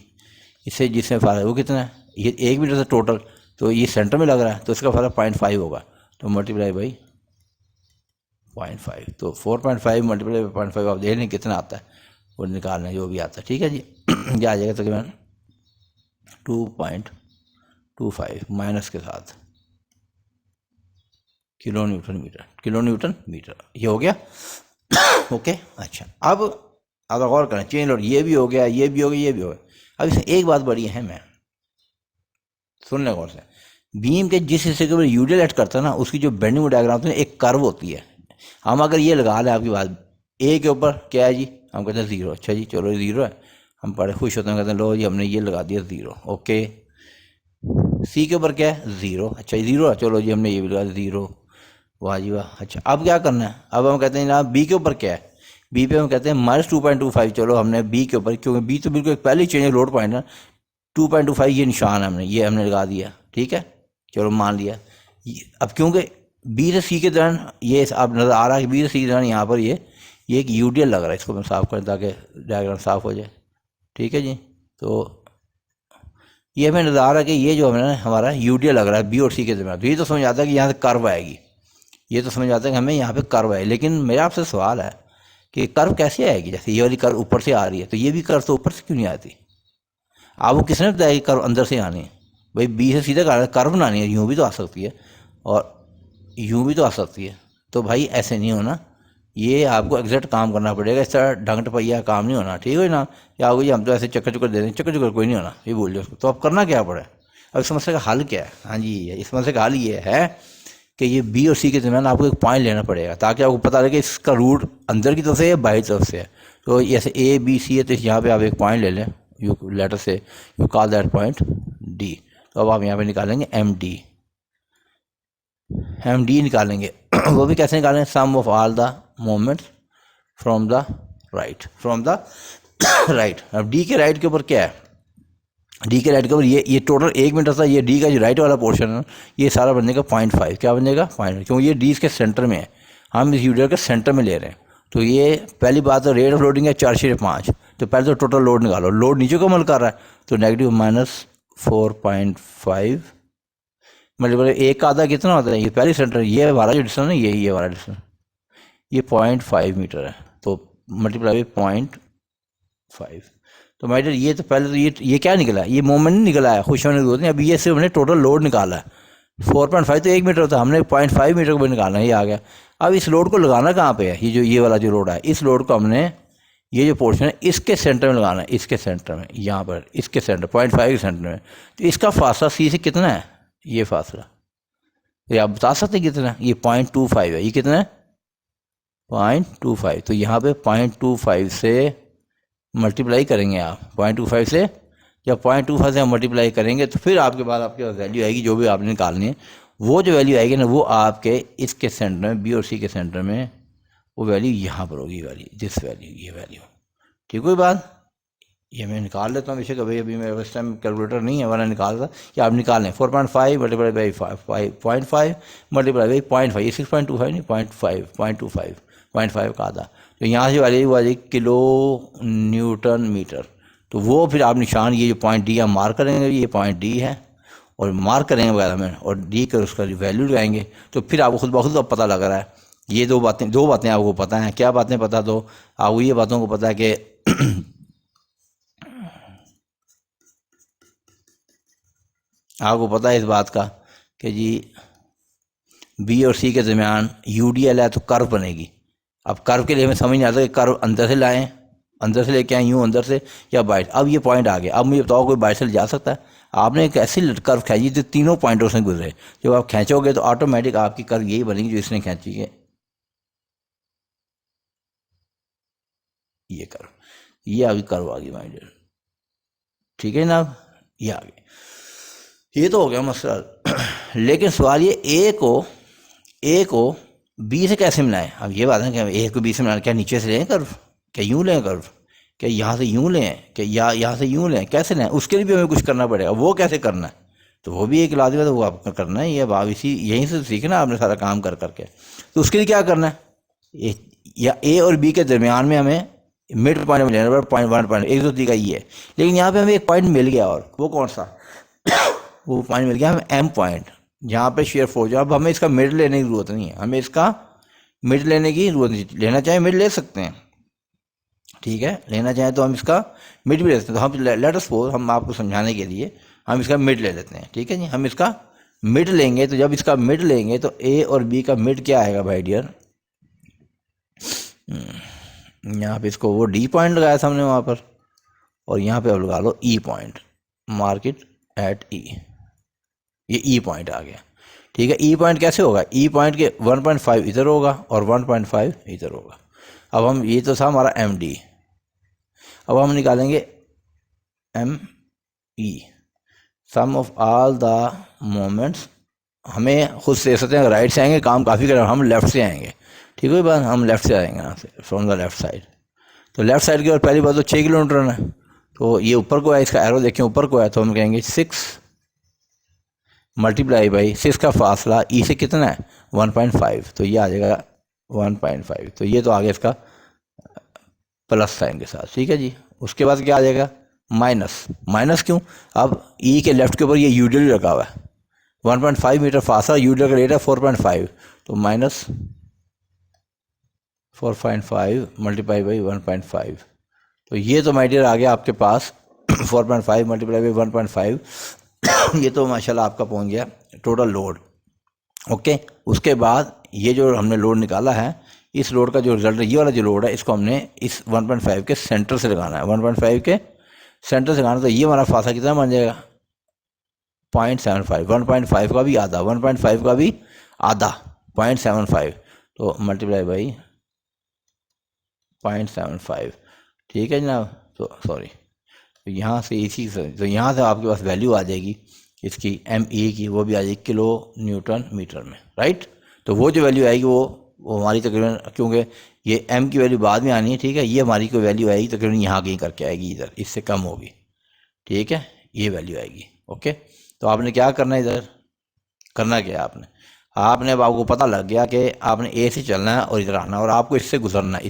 इससे जिसमें फासला वो कितना है, ये 1 मीटर से टोटल, तो ये सेंटर में लग रहा है तो इसका फासला 0.5 होगा, तो मल्टीप्लाई बाई 0.5, तो 4.5 मल्टीप्लाई बाई 0.5 आप देख लें कितना आता है, वो निकालना जो भी आता है। ठीक है जी। क्या आ जाएगा तकरीबन 2.25 माइनस के साथ किलो न्यूटन मीटर, ये हो गया। ओके अच्छा, अब गौर करें, चेन लोड ये भी हो गया, ये भी हो गया, ये भी हो गया। अब इसमें एक बात बड़ी अहम है, सुन लें गौर से। बीम के जिस हिस्से के ऊपर यूडीएल ऐड करता है ना, उसकी जो बेंडिंग डायग्राम होती है एक कर्व होती है। हम अगर ये लगा लें आपकी बात, ए के ऊपर क्या है जी, हम कहते हैं 0, अच्छा जी चलो 0 है, हम बड़े खुश होते हैं, कहते हैं लो जी हमने ये लगा दिया 0, ओके। सी के ऊपर क्या है 0, अच्छा 0 है, चलो जी हमने ये भी लगा दिया 0, वाह जी वाह। अच्छा अब क्या करना है, अब हम कहते हैं ना बी के ऊपर क्या है, बी पे हम कहते हैं -2.25, चलो हमने बी के ऊपर, क्योंकि बी तो बिल्कुल पहले चेंज लोड पॉइंट है, 2.25 ये निशान है, हमने लगा दिया, ठीक है चलो मान लिया। अब क्योंकि बी से सी के दौरान ये आप नज़र आ रहा है कि बी से सी के दौरान यहाँ पर ये एक यूडीएल लग रहा है, इसको मैं साफ़ करें ताकि डायग्राम साफ़ हो जाए। ठीक है जी, तो ये हमें नज़र आ रहा है कि ये जो हमारा यूडीएल लग रहा है बी और सी के दरमियान, तो ये तो समझ आता है कि यहाँ से कर्व आएगी, ये तो समझ आता है कि हमें यहाँ पे कर्व आए। लेकिन मेरा आपसे सवाल है कि कर्व कैसे आएगी, जैसे ये वाली कर्व ऊपर से आ रही है तो ये भी कर्व तो ऊपर से क्यों नहीं आती। आपको किसने बताया कि कर्व अंदर से आनी है, भाई बी से सीधा कर्व बनानी है, यूँ भी तो आ सकती है और यूँ भी तो आ सकती है, तो भाई ऐसे नहीं होना, ये आपको एग्जैक्ट काम करना पड़ेगा, इस तरह ढंग टपैया काम नहीं होना, ठीक है ना। क्या होगा जी हम तो ऐसे चक्कर दे दें, चक्कर कोई नहीं होना, ये बोल जाओ उसको, तो अब करना क्या पड़े। अब इस समस्या का हल क्या है, हाँ जी इस समस्या का हल ये है कि ये बी और सी के दरमियान आपको एक पॉइंट लेना पड़ेगा ताकि आपको पता लगे इसका रूट अंदर की तरफ से या बाहर तरफ से है। तो जैसे ए बी सी है तो यहाँ पे आप एक पॉइंट ले लें, यू लेटर से you call that point D, तो अब आप यहाँ पे निकालेंगे एम डी निकालेंगे। वो भी कैसे निकालेंगे, sum of all the moments from the right. अब डी के राइट के ऊपर क्या है, डी के राइट के ऊपर ये टोटल 1 मीटर था, ये डी का जो राइट वाला पोर्शन है ये सारा बनेगा 0.5, क्या बनेगा 0.5, क्योंकि ये डी इसके सेंटर में है, हम इस यूडीएल के सेंटर में ले रहे हैं। तो ये पहली बात तो रेट ऑफ लोडिंग है 4/5, तो पहले तो टोटल लोड निकालो, लोड नीचे को मल कर रहा है तो नेगेटिव -4.5 मतलब एक का आधा कितना होता है, ये पहली सेंटर, ये वाला जो डिस्टेंस है ये वाला डिस्टेंस, ये 0.5 मीटर है, तो मल्टीप्लाई 0.5, तो माइटर ये तो पहले तो ये क्या निकला है, ये मोमेंट नहीं निकला है, खुश होने की जरूरत नहीं। अभी ये सिर्फ हमने टोटल लोड निकाला है, 4.5 तो 1 मीटर होता है, हमने 0.5 मीटर को भी निकालना है, ये आ गया। अब इस लोड को लगाना कहाँ पे है, ये वाला जो लोड है, इस लोड को हमने ये जो पोर्शन है इसके सेंटर में लगाना है, इसके सेंटर में, यहाँ पर इसके सेंटर 0.5 के सेंटर में। तो इसका फासला सी से कितना है, ये फासला ये आप बता सकते हैं कितना, ये 0.25 है, ये कितना है 0.25, तो यहाँ पे 0.25 से मल्टीप्लाई करेंगे आप, 0.25 से, जब 0.25 से हम मल्टीप्लाई करेंगे तो फिर आपके बाद आपके पास वैल्यू आएगी जो भी आपने निकालनी है, वो जो वैल्यू आएगी ना वो आपके इसके सेंटर में, बी और सी के सेंटर में, वो वैल्यू यहाँ पर होगी, वैल्यू दिस वैल्यू, ये वैल्यू, ठीक हुई बात। ये मैं निकाल लेता हूँ बेशक, अभी मेरे पास टाइम कैलकुलेटर नहीं है वरना निकाल था, कि आप निकाल लें 4.5 मल्टीप्लाई बाई 0.5 मल्टीप्लाई बाई 0.5, ये 6.25 नहीं 0.5 का आधा, तो यहाँ से वाली किलो न्यूटन मीटर, तो तो वो फिर आप निशान ये जो पॉइंट डी हम मार्क करेंगे, ये पॉइंट डी है और मार्क करेंगे वगैरह में और डी कर उसका वैल्यू लगाएंगे। तो फिर आपको खुद ब खुद अब पता लग रहा है। ये दो बातें आपको पता हैं। क्या बातें पता? तो आपको ये बातों को पता है कि आपको पता है इस बात का कि जी बी और सी के दरमियान यूडीएल है तो कर्व बनेगी। अब कर्व के लिए हमें समझ नहीं आता कि कर्व अंदर से लाएं, अंदर से लेके आए यूँ अंदर से या बाइट। अब ये पॉइंट आ गया। अब मुझे बताओ कोई बाइट से जा सकता है? आपने एक ऐसी कर्व खींची जो तीनों पॉइंटों से गुजरे। जब आप खींचोगे तो ऑटोमेटिक आपकी कर्व यही बनेगी जो इसने खींची है, ये कर्व। ये अभी कर्व आ गई माय डियर, ठीक है जनाब, ये आ गई। ये तो हो गया मसला। लेकिन सवाल ये ए को बी से कैसे मिलाएं? अब ये बात है कि ए को बी से मिलाना, क्या नीचे से लें कर्व, क्या यूँ लें कर्व, क्या यहाँ से यूँ लें, क्या यहाँ से यूँ लें, कैसे लें? उसके लिए भी हमें कुछ करना पड़ेगा। वो कैसे करना है? तो वो भी एक लाजमी है, तो वो आपको करना है। ये अब इसी यहीं से सीखना आपने सारा काम कर करके। तो उसके लिए क्या करना है? या ए और बी के दरमियान में हमें मिड पॉइंट में लेना पॉइंट 1 एक दो का ये है। लेकिन यहाँ पे हमें एक पॉइंट मिल गया, और वो कौन सा? वो पॉइंट मिल गया हमें एम पॉइंट, जहाँ पे शेयर फोर्स। अब हमें इसका मिड लेने की ज़रूरत नहीं है, हमें इसका मिड लेने की ज़रूरत नहीं। लेना चाहे मिड ले सकते हैं, ठीक है, लेना चाहे तो हम इसका मिड भी ले सकते हैं। तो हम लेट अस सपोज, हम आपको समझाने के लिए हम इसका मिड ले लेते हैं, ठीक है जी। हम इसका मिड लेंगे, तो जब इसका मिड लेंगे तो ए और बी का मिड क्या आएगा भाई डियर? यहाँ पे इसको वो डी पॉइंट लगाया था हमने वहाँ पर, और यहाँ पे अब लगा लो E point, mark it at E. ये ई पॉइंट आ गया, ठीक है। ई पॉइंट कैसे होगा? ई पॉइंट के 1.5 इधर होगा और 1.5 इधर होगा। अब हम, ये तो था हमारा एम डी, अब हम निकालेंगे M E, sum of all the moments. हमें खुद से सकते हैं राइट से आएंगे, काम काफ़ी करें, हम लेफ़्ट से आएंगे, ठीक है बात, हम लेफ़्ट से आएंगे यहाँ से, फ्रॉम द लेफ़्ट साइड। तो लेफ़्ट साइड की और पहली बात तो 6 किलोमीटर रन है, तो ये ऊपर को है, इसका एरो देखें ऊपर को है, तो हम कहेंगे 6 मल्टीप्लाई बाई 6 का फासला ई से कितना है? 1.5, तो ये आ जाएगा 1.5। तो ये तो आगे इसका प्लस साइन के साथ, ठीक है जी। उसके बाद क्या आ जाएगा? माइनस क्यों? अब ई के लेफ्ट के ऊपर ये यूडीएल रखा हुआ है, 1.5 मीटर फासला, यूडीएल का रेट है 4.5, तो माइनस 4.5 मल्टीप्लाई बाई 1.5। तो ये तो माय डियर आ गया आपके पास 4.5 मल्टीप्लाई बाई 1.5। ये तो माशाल्लाह आपका पहुंच गया टोटल लोड, ओके। उसके बाद ये जो हमने लोड निकाला है, इस लोड का जो रिजल्ट है, ये वाला जो लोड है, इसको हमने इस 1.5 के सेंटर से लगाना है, 1.5 के सेंटर से लगाना। तो ये हमारा फासला कितना बन जाएगा? 0.75, 1.5 का भी आधा, 1.5 का भी आधा, 0.75, तो मल्टीप्लाई बाई 0.75, ठीक है जनाब। तो सॉरी, तो यहाँ से इसी से, तो यहाँ से आपके पास वैल्यू आ जाएगी इसकी एम ई की, वो भी आ जाएगी किलो न्यूटन मीटर में, राइट। तो वो जो वैल्यू आएगी वो हमारी तकरीबन, क्योंकि ये एम की वैल्यू बाद में आनी है, ठीक है, ये हमारी कोई वैल्यू आएगी तकरीबन यहाँ कहीं करके आएगी, इधर इससे कम होगी, ठीक है, ये वैल्यू आएगी, ओके। तो आपने क्या करना है, इधर करना क्या है आपने अब आपको पता लग गया कि आपने ए से चलना है और इधर आना है, और आपको इससे गुजरना है,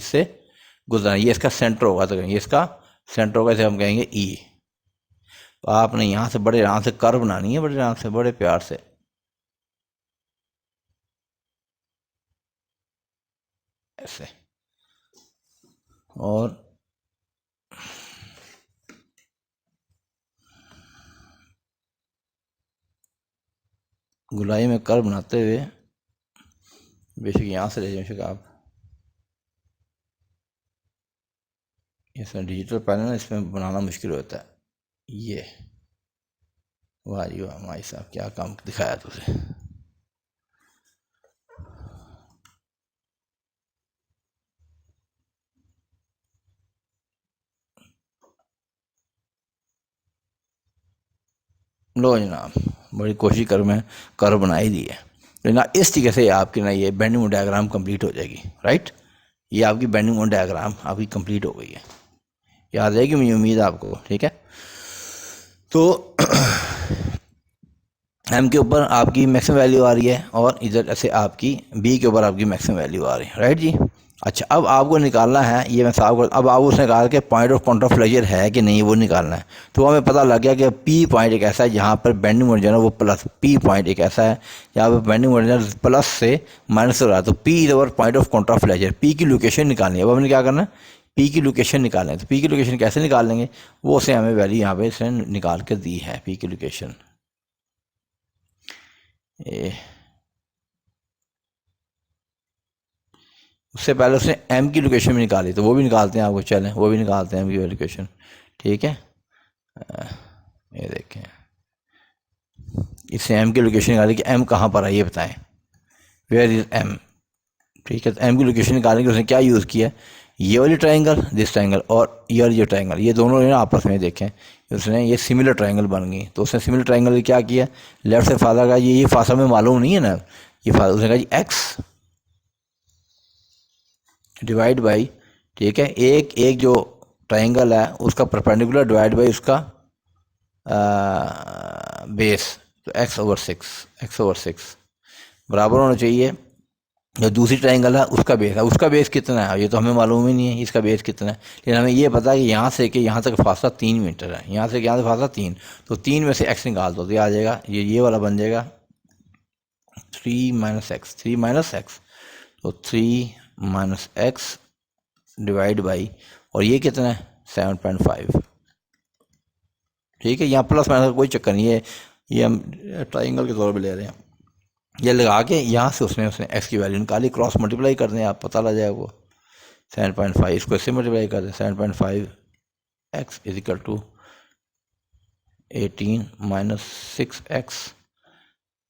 ये इसका सेंटर होगा, तो ये इसका सेंटर होगा, इसे हम कहेंगे ई। तो आपने यहाँ से बड़े आराम से कर्व बनानी है, बड़े आराम से, बड़े प्यार से, ऐसे, और गुलाई में कर्व बनाते हुए, बेशक यहाँ से ले जाए, बेशक आप इसमें डिजिटल पैनल, इसमें बनाना मुश्किल होता है। ये वाह जी वाह भाई साहब, क्या काम दिखाया तुझे। लो जनाब, बड़ी कोशिश कर, मैं कर्व बना ही दी है। तो ना इस तरीके से आपकी ना ये बेंडिंग डायग्राम कंप्लीट हो जाएगी, राइट। ये आपकी बेंडिंग डायग्राम आपकी कंप्लीट हो गई है, याद रहेगी मुझे उम्मीद है आपको, ठीक है। तो एम के ऊपर आपकी मैक्सिमम वैल्यू आ रही है, और इधर ऐसे आपकी बी के ऊपर आपकी मैक्सिमम वैल्यू आ रही है, राइट जी। अच्छा, अब आपको निकालना है, ये मैं साफ कर, अब आप उसने निकाल के पॉइंट ऑफ कॉन्ट्राफ्लेक्चर है कि नहीं वो निकालना है। तो हमें पता लग गया कि पी पॉइंट एक ऐसा है जहाँ पर बेंडिंग मोमेंट जो है ना वो प्लस, पी पॉइंट एक ऐसा है जहाँ पर बेंडिंग मोमेंट प्लस से माइनस हो रहा है। तो P is our point of contraflexure, P की लोकेशन निकालनी है। अब हमने क्या करना है, पी की लोकेशन निकालनी है। तो पी की लोकेशन कैसे निकाल लेंगे, वो उसने हमें वैल्यू यहाँ पे इसने निकाल के दी है, पी की लोकेशन। उससे पहले उसने एम की लोकेशन भी निकाली, तो वो भी निकालते हैं आपको, चलें वो भी निकालते हैं एम की लोकेशन। ठीक है, ये देखें, इसने एम की लोकेशन निकाली कि एम कहाँ पर है ये बताएं, वेयर इज एम। ठीक है, तो एम की लोकेशन निकालने के उसने क्या यूज़ किया, ये वाली ट्राइंगल, दिस ट्राइंगल, और ये ट्राइंगल, ये दोनों ने आपस में देखें, उसने ये सिमिलर ट्राइंगल बन गई। तो उसने सिमिलर ट्राइंगल क्या किया, लेफ्ट से फासला का, ये फासला में मालूम नहीं है ना, ये फासला उसने कहा जी एक्स डिवाइड बाई, ठीक है, एक एक जो ट्राइंगल है उसका परपेंडिकुलर डिवाइड बाई उसका बेस, तो एक्स ओवर सिक्स बराबर होना चाहिए जो दूसरी ट्राइंगल है उसका बेस है। उसका बेस कितना है ये तो हमें मालूम ही नहीं है, इसका बेस कितना है, लेकिन हमें ये पता है कि यहाँ से कि यहाँ तक फासला 3 मीटर है, यहाँ से यहाँ से फासला 3, तो 3 में से एक्स निकाल दो तो ये आ जाएगा, ये वाला बन जाएगा 3 माइनस एक्स, 3 माइनस एक्स, तो 3 माइनस एक्स डिवाइड बाई, और ये कितना है 7.5। ठीक है, यहाँ प्लस माइनस का कोई चक्कर नहीं है, ये हम ट्राइंगल के तौर पे ले रहे हैं। ये लगा के यहाँ से उसने उसने एक्स की वैल्यू निकाली, क्रॉस मल्टीप्लाई कर दें आप, पता लग जाएगा वो 7.5, इसको इससे मल्टीप्लाई कर दें, 7.5 X is equal to 18 minus 6x।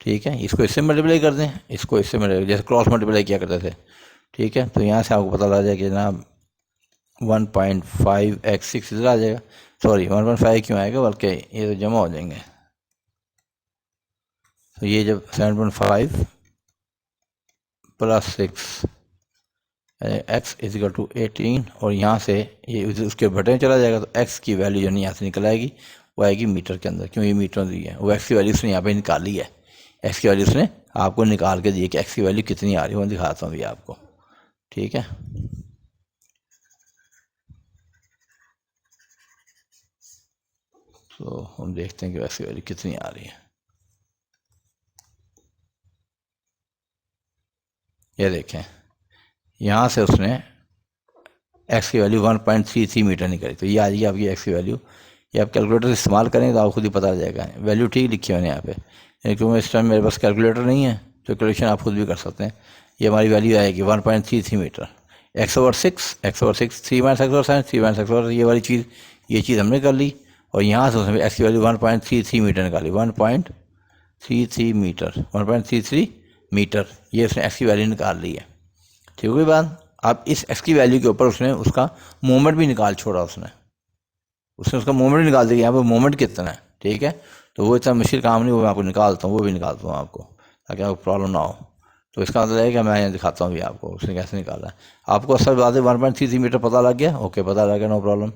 ठीक है, इसको इससे मल्टीप्लाई कर दें, इसको इससे मल्टीप्लाई, जैसे क्रॉस मल्टीप्लाई किया करते थे। ठीक है, तो यहाँ से आपको पता लग जाएगा कि जनाब 1.5x 6 इधर आ जाएगा, सॉरी 1.5 क्यों आएगा, बल्कि ये तो जमा हो जाएंगे। तो ये जब 7.5 प्लस 6 एक्स इजिकल टू 18, और यहाँ से ये उसके बटे में चला जाएगा, तो एक्स की वैल्यू जो नहीं यहाँ से निकल आएगी, वो आएगी मीटर के अंदर, क्यों ये मीटर दी है, वो एक्स की वैल्यू उसने यहाँ पे निकाली है, एक्स की वैल्यू उसने आपको निकाल के दी है कि एक्स की वैल्यू कितनी आ रही है, वो दिखाता हूँ भी आपको। ठीक है, तो हम देखते हैं कि एक्स की वैल्यू कितनी आ रही है। ये देखें, यहाँ से उसने एक्स की वैल्यू 1.33 मीटर निकाली, तो ये आ जाएगी आपकी एक्स की वैल्यू। ये आप कैलकुलेटर इस्तेमाल करें तो आपको खुद ही पता चल जाएगा, वैल्यू ठीक लिखी है मैंने यहाँ पे, क्योंकि इस टाइम मेरे पास कैलकुलेटर नहीं है, तो कैलकुलेशन आप खुद भी कर सकते हैं। ये हमारी वैल्यू आएगी 1.33 metre, X over six 3 minus X over 7, 3 minus X over, ये चीज़ हमने कर ली, और यहाँ से उसने एक्स की वैल्यू 1.33 मीटर निकाली, 1.33 मीटर, 1.33 मीटर, ये उसने एक्स की वैल्यू निकाल ली है। ठीक है बात, अब इस एक्स की वैल्यू के ऊपर उसने उसका मोमेंट भी निकाल छोड़ा, उसने उसका मोमेंट निकाल दिया, यहाँ पर मोमेंट कितना है। ठीक है, तो वो इतना मुश्किल काम नहीं, वो मैं आपको निकालता हूँ, वो भी निकालता हूँ आपको, ताकि आपको प्रॉब्लम ना हो। तो इसका मतलब है कि मैं यहाँ दिखाता हूँ भी आपको उसने कैसे निकाला है। आपको असल बात है 1.33 मीटर पता लग गया, ओके पता लग गया, नो प्रॉब्लम।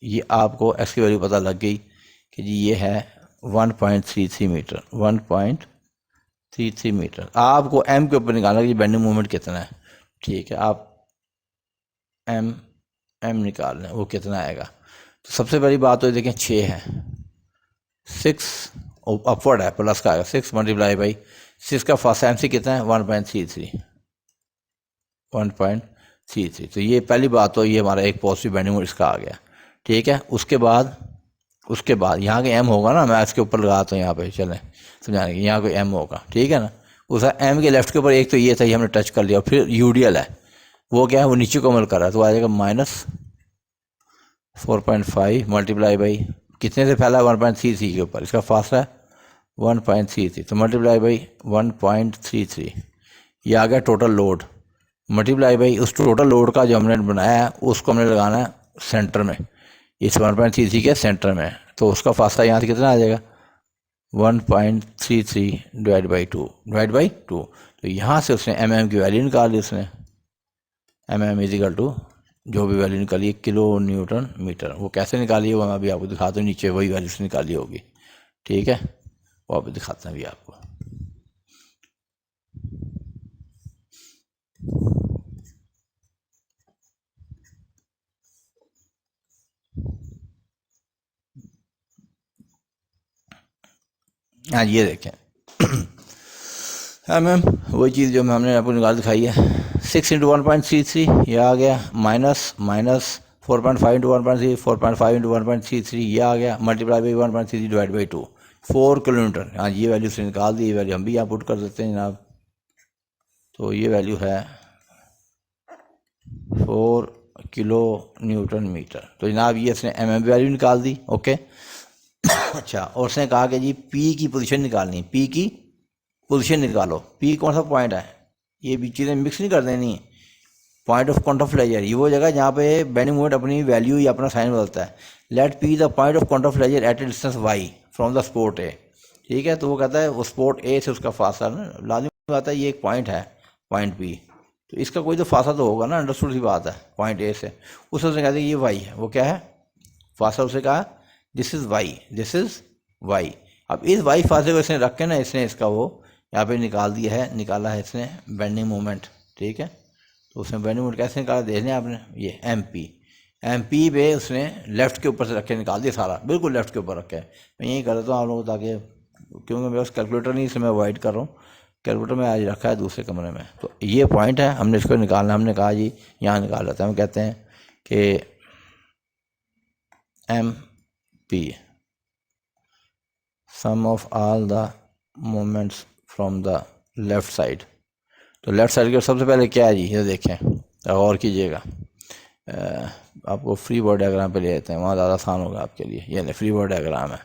ये आपको एक्स की वैल्यू पता लग गई कि जी ये है 1.33 मीटर, 1.33 मीटर। आपको एम के ऊपर निकालना कि बेंडिंग मोमेंट कितना है। ठीक है, आप एम निकाल लें, वो कितना आएगा। तो सबसे बड़ी बात तो देखें 6 है, 6 अपवर्ड है, प्लस का आएगा, 6 मल्टीप्लाई बाई 6 का फास्ट एम सी कितना है 1.33, तो ये पहली बात तो ये हमारा एक पॉजिटिव बेंडिंग मोमेंट इसका आ गया। ठीक है, उसके बाद यहाँ के एम होगा ना, मैं इसके ऊपर लगाता हूँ यहाँ पे, चलें समझाने के, यहाँ कोई एम होगा। ठीक है ना, उस एम के लेफ्ट के ऊपर एक तो ये था, ये हमने टच कर लिया, और फिर यूडीएल है, वो क्या है, वो नीचे को अमल कर रहा है, तो आ जाएगा -4.5 मल्टीप्लाई बाई कितने से फैला 1.33 के ऊपर, इसका फासला है 1.33, तो मल्टीप्लाई बाई 1.33, ये आ गया टोटल लोड, मल्टीप्लाई बाई उस टोटल लोड का जो हमने बनाया है उसको हमने लगाना है सेंटर में, इस 1.33 के सेंटर में, तो उसका फासला यहाँ से कितना आ जाएगा 1.33 डिवाइड बाई 2, तो यहाँ से उसने एम की वैल्यू निकाल ली, उसने एम इजिकल टू जो भी वैल्यू निकाली है किलो न्यूटन मीटर, वो कैसे निकाली है वो मैं अभी आपको दिखाता हूँ, नीचे वही वैल्यू से निकाली होगी। ठीक है, वो अभी दिखाते हैं अभी आपको। हाँ ये देखें। हाँ मैम, वही चीज़ जो हमने आपको निकाल दिखाई है। 6 × 1.33 ये आ गया, माइनस 4.5 × 1.3, 4.5 × 1.33 ये आ गया, multiply by 1.33 divide by 2, 4 kilometre. हाँ ये वैल्यू से निकाल दी, ये वैल्यू हम भी यहाँ पुट कर देते हैं जनाब। तो ये वैल्यू है 4 किलो न्यूटन मीटर। तो जनाब ये इसने mm वैल्यू निकाल दी। ओके अच्छा, और उसने कहा कि जी पी की पोजीशन निकालनी, पी की पोजीशन निकालो। पी कौन सा पॉइंट है, ये भी चीज़ें मिक्स नहीं कर देनी। Point of contraflexure ये वो जगह जहाँ पे बेंडिंग मोमेंट अपनी वैल्यू या अपना साइन बदलता है। Let P the point of contraflexure at a distance Y from the spot A. ठीक है, तो वो कहता है वो स्पॉट ए से उसका फासला ना, लाजमी बात है ये एक पॉइंट है, पॉइंट पी, तो इसका कोई तो फासला तो होगा ना, अंडरस्टूड सी बात है, पॉइंट ए से। उससे कहते हैं ये वाई है, वो क्या है फासला, उसे कहा this is why, this is why. अब इस वाई फासले को इसने रख के ना इसने इसका वो यहाँ पे निकाल दिया है, निकाला है इसने बेंडिंग मोमेंट। ठीक है, तो उसने बेंडिंग मोमेंट कैसे निकाला देख लें आपने, ये एम पी पे उसने लेफ़्ट के ऊपर से रख के निकाल दिया सारा, बिल्कुल लेफ़्ट के ऊपर रख के। मैं यही कर देता हूँ आप लोगों को, ताकि क्योंकि मेरे पास कैलकुलेटर नहीं, इसलिए मैं अवॉइड कर रहा हूँ। कैलकुलेटर में आज रखा है दूसरे कमरे में। तो ये पॉइंट है, हमने इसको निकालना, हमने कहा जी यहाँ निकाल लेते हैं। हम कहते हैं कि M P sum of all the moments from the left side. तो लेफ़्ट साइड के सबसे पहले क्या है जी, ये देखें और कीजिएगा। आपको फ्री बॉडी डायग्राम पे ले लेते हैं, वहाँ ज़्यादा आसान होगा आपके लिए। ये फ्री बॉडी डायग्राम है,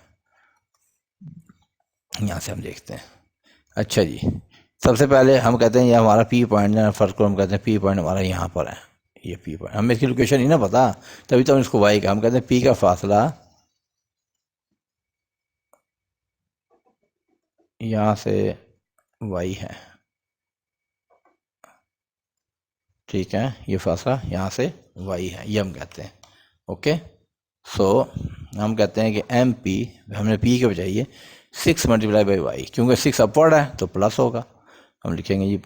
यहाँ से हम देखते हैं। अच्छा जी, सबसे पहले हम कहते हैं ये हमारा पी पॉइंट है, फर्स्ट को हम कहते हैं पी पॉइंट हमारा यहाँ पर है, ये पी पॉइंट। हमें इसकी लोकेशन नहीं ना पता, तभी तो हम इसको वाई का, हम कहते हैं पी का फासला यहाँ से वाई है। ठीक है, ये फासला यहाँ से वाई है, ये हम कहते हैं। ओके, सो हम कहते हैं कि एम पी, हमने पी के बजाय 6 मल्टीप्लाई बाई वाई, क्योंकि 6 अपवर्ड है तो प्लस होगा, हम लिखेंगे जी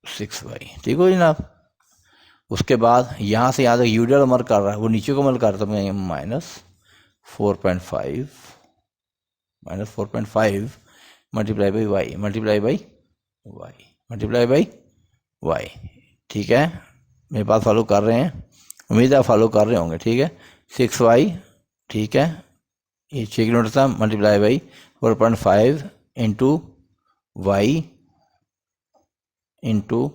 6y। ठीक हो जनाब। उसके बाद यहाँ से यहाँ तक यूडियल अमल कर रहा है, वो नीचे को अमल कर रहा है, तो मैं -4.5 multiply by Y, multiply by Y, multiply by Y. ठीक है, मेरे पास फॉलो कर रहे हैं, उम्मीद है फॉलो कर रहे होंगे। ठीक है, 6y, ठीक है, ये 6 किलोमीटर था, multiply by 4.5 into Y into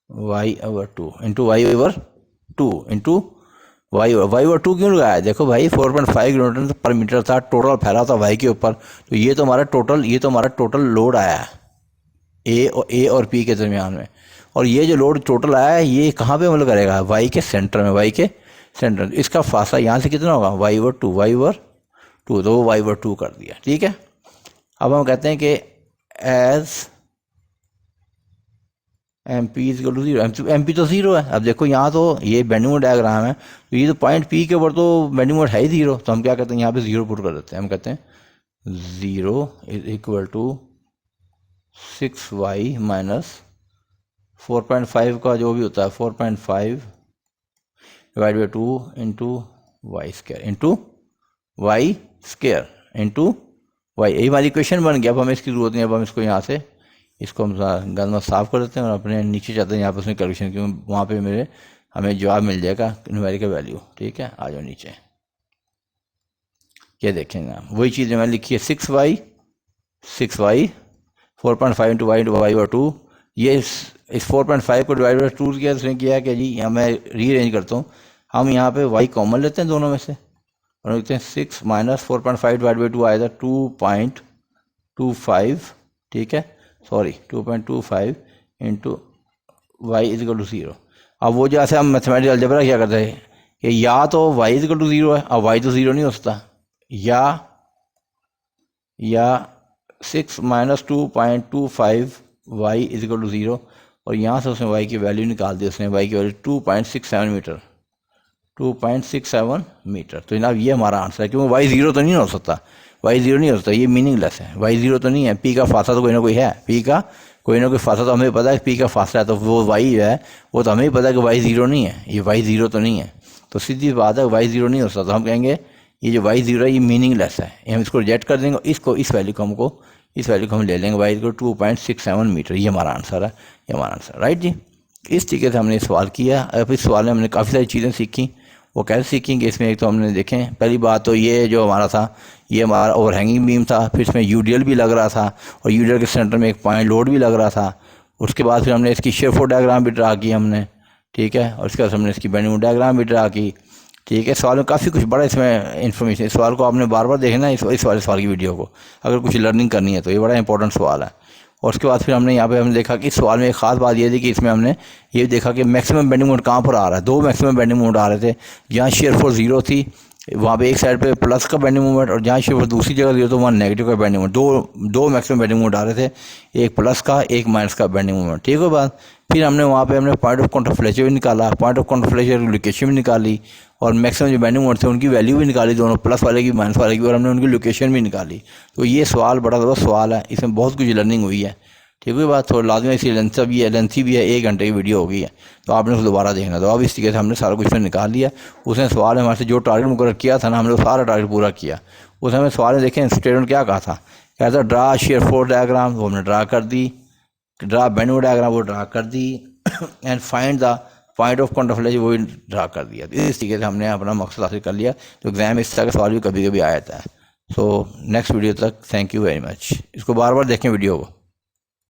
Y over 2 into Y over 2 into Y over 2 क्यों लगाया? देखो भाई 4.5 किलोमीटर पर मीटर था, टोटल फैला था वाई के ऊपर, तो ये तो हमारा टोटल लोड आया है ए और पी के दरमियान में। और ये जो लोड टोटल आया है ये कहाँ पे अमल करेगा? वाई के सेंटर में, वाई के सेंटर। इसका फासला यहाँ से कितना होगा? वाई ओवर 2, तो वो वाई ओवर 2 कर दिया। ठीक है, अब हम कहते हैं कि as M P is equal to 0, M P तो 0 है। अब देखो यहाँ तो ये बेंडिंग मोमेंट डायग्राम है, तो ये तो पॉइंट पी के ऊपर तो बेंडिंग मोमेंट है ही 0, तो हम क्या कहते हैं यहाँ पे 0 पुट कर देते हैं। हम कहते हैं 0 is equal to 6y minus 4.5 का जो भी होता है 4.5 divide by 2 into Y square into Y. यही हमारी इक्वेशन बन गया। अब हमें इसकी जरूरत नहीं, अब हम इसको यहाँ से इसको हम गंद में साफ कर देते हैं और अपने नीचे जाते हैं यहाँ पर उसमें कैलकुलेशन, क्योंकि वहाँ पे हमें जवाब मिल जाएगा न्यूमेरिकल वैल्यू। ठीक है, आ जाओ नीचे, ये देखेंगे आप वही चीज़ मैंने लिखी है 6y 4.5 इंटू वाई ओवर 2। ये इस 4.5 को डिवाइड बाई 2 किया, उसने किया कि जी यहाँ मैं रीअरेंज करता हूँ, हम यहाँ पे y कॉमन लेते हैं दोनों में से और लिखते हैं 6 माइनस 4.5 डिवाइड बाई 2 आएगा 2.25। ठीक है, sorry 2.25 into Y is equal to 0। अब वो जैसे हम मैथमेटिकल अलजेब्रा क्या करते हैं कि या तो y इज इक्वल टू 0 है, अब y तो 0 नहीं हो सकता, या 6 minus 2.25 y is equal to 0, और यहाँ से उसने y की वैल्यू निकाल दी। उसने y की वैल्यू 2.67 मीटर। तो जनाब ये हमारा आंसर है, क्योंकि y 0 तो नहीं हो सकता, y 0 नहीं हो सकता, ये मीनिंगलेस है, y 0 तो नहीं है। p का फासला तो कोई ना कोई है, p का कोई ना कोई फासला तो हमें पता है पी का फासला है, तो वो वाई है वो तो हमें भी पता है कि वाई ज़ीरो नहीं है, ये वाई ज़ीरो तो नहीं है। तो सीधी बात है वाई ज़ीरो नहीं हो सकता, तो हम कहेंगे ये जो वाई ज़ीरो है ये मीनिंगलेस है, ये हम इसको रिजेक्ट कर देंगे। इसको इस वैल्यू को हम ले लेंगे वाई को 2.67 मीटर, ये हमारा आंसर है, ये हमारा आंसर राइट जी। इस तरीके से हमने सवाल किया। अब इस सवाल में हमने काफ़ी सारी चीज़ें सीखी। वो कैसे सीखी कि इसमें एक तो हमने देखें, पहली बात तो ये जो हमारा था ये हमारा ओवरहैंगिंग बीम था, फिर इसमें यूडीएल भी लग रहा था और यूडीएल के सेंटर में एक पॉइंट लोड भी लग रहा था। उसके बाद फिर हमने इसकी शेयर फोर डायग्राम भी ड्रा की हमने, ठीक है, और उसके बाद हमने इसकी बेंडिंग डायग्राम भी ड्रा की, ठीक है। सवाल में काफ़ी कुछ बड़ा इसमें इन्फॉर्मेशन, इस सवाल को आपने बार बार देखना है, इस वाले सवाल की वीडियो को अगर कुछ लर्निंग करनी है तो ये बड़ा इंपॉर्टेंट सवाल है। और उसके बाद फिर हमने यहाँ पे हमने देखा कि इस सवाल में एक ख़ास बात ये थी कि इसमें हमने ये देखा कि मैक्सिमम बेंडिंग मोमेंट कहाँ पर आ रहा है। दो मैक्सिमम बेंडिंग मोमेंट आ रहे थे, जहाँ शेयर फोर्स ज़ीरो थी वहाँ पे एक साइड पे प्लस का बेंडिंग मोमेंट, और जहाँ शेयर फोर्स दूसरी जगह ज़ीरो तो वहाँ नेगेटिव का बेंडिंग मोमेंट, दो मैक्सिमम बेंडिंग मोमेंट आ रहे थे, एक प्लस का एक माइनस का बेंडिंग मोमेंट, ठीक है बात। फिर हमने वहाँ पे हमने पॉइंट ऑफ कॉन्ट्रफ्लेक्शन भी निकाला, पॉइंट ऑफ कॉन्ट्रफ्लेक्शन की लोकेशन भी निकाली, और मैक्सिमम जो बेंडिंग मोमेंट थे उनकी वैल्यू भी निकाली, दोनों प्लस वाले की माइनस वाले की, और हमने उनकी लोकेशन भी निकाली। तो ये सवाल बड़ा ज़बरदस्त सवाल है, इसमें बहुत कुछ लर्निंग हुई है, ठीक है बात। थोड़ा लाजमी इसी लेंथी भी है, 1 घंटे की वीडियो हो गई है, तो आपने उसको दोबारा देखना। तो अब इस तरीके से हमने सारा कुछ निकाल लिया। उसने सवाल हमारे से जो टारगेट मुकर्रर किया था ना, हमने वो सारा टारगेट पूरा किया। उसने हमें सवाल में देखें स्टेटमेंट क्या कहा था, कहता ड्रा शेयर फोर डायग्राम, वो हमने ड्रा कर दी, ड्रा बेंडिंग डायग्राम वो ड्रा कर दी, and find the point of contraflexure वो ड्रा कर दिया। इस तरीके से हमने अपना मकसद हासिल कर लिया। तो एग्जाम इस तरह का सवाल भी कभी कभी आ जाता है। सो नेक्स्ट वीडियो तक थैंक यू वेरी मच। इसको बार बार देखें वीडियो को।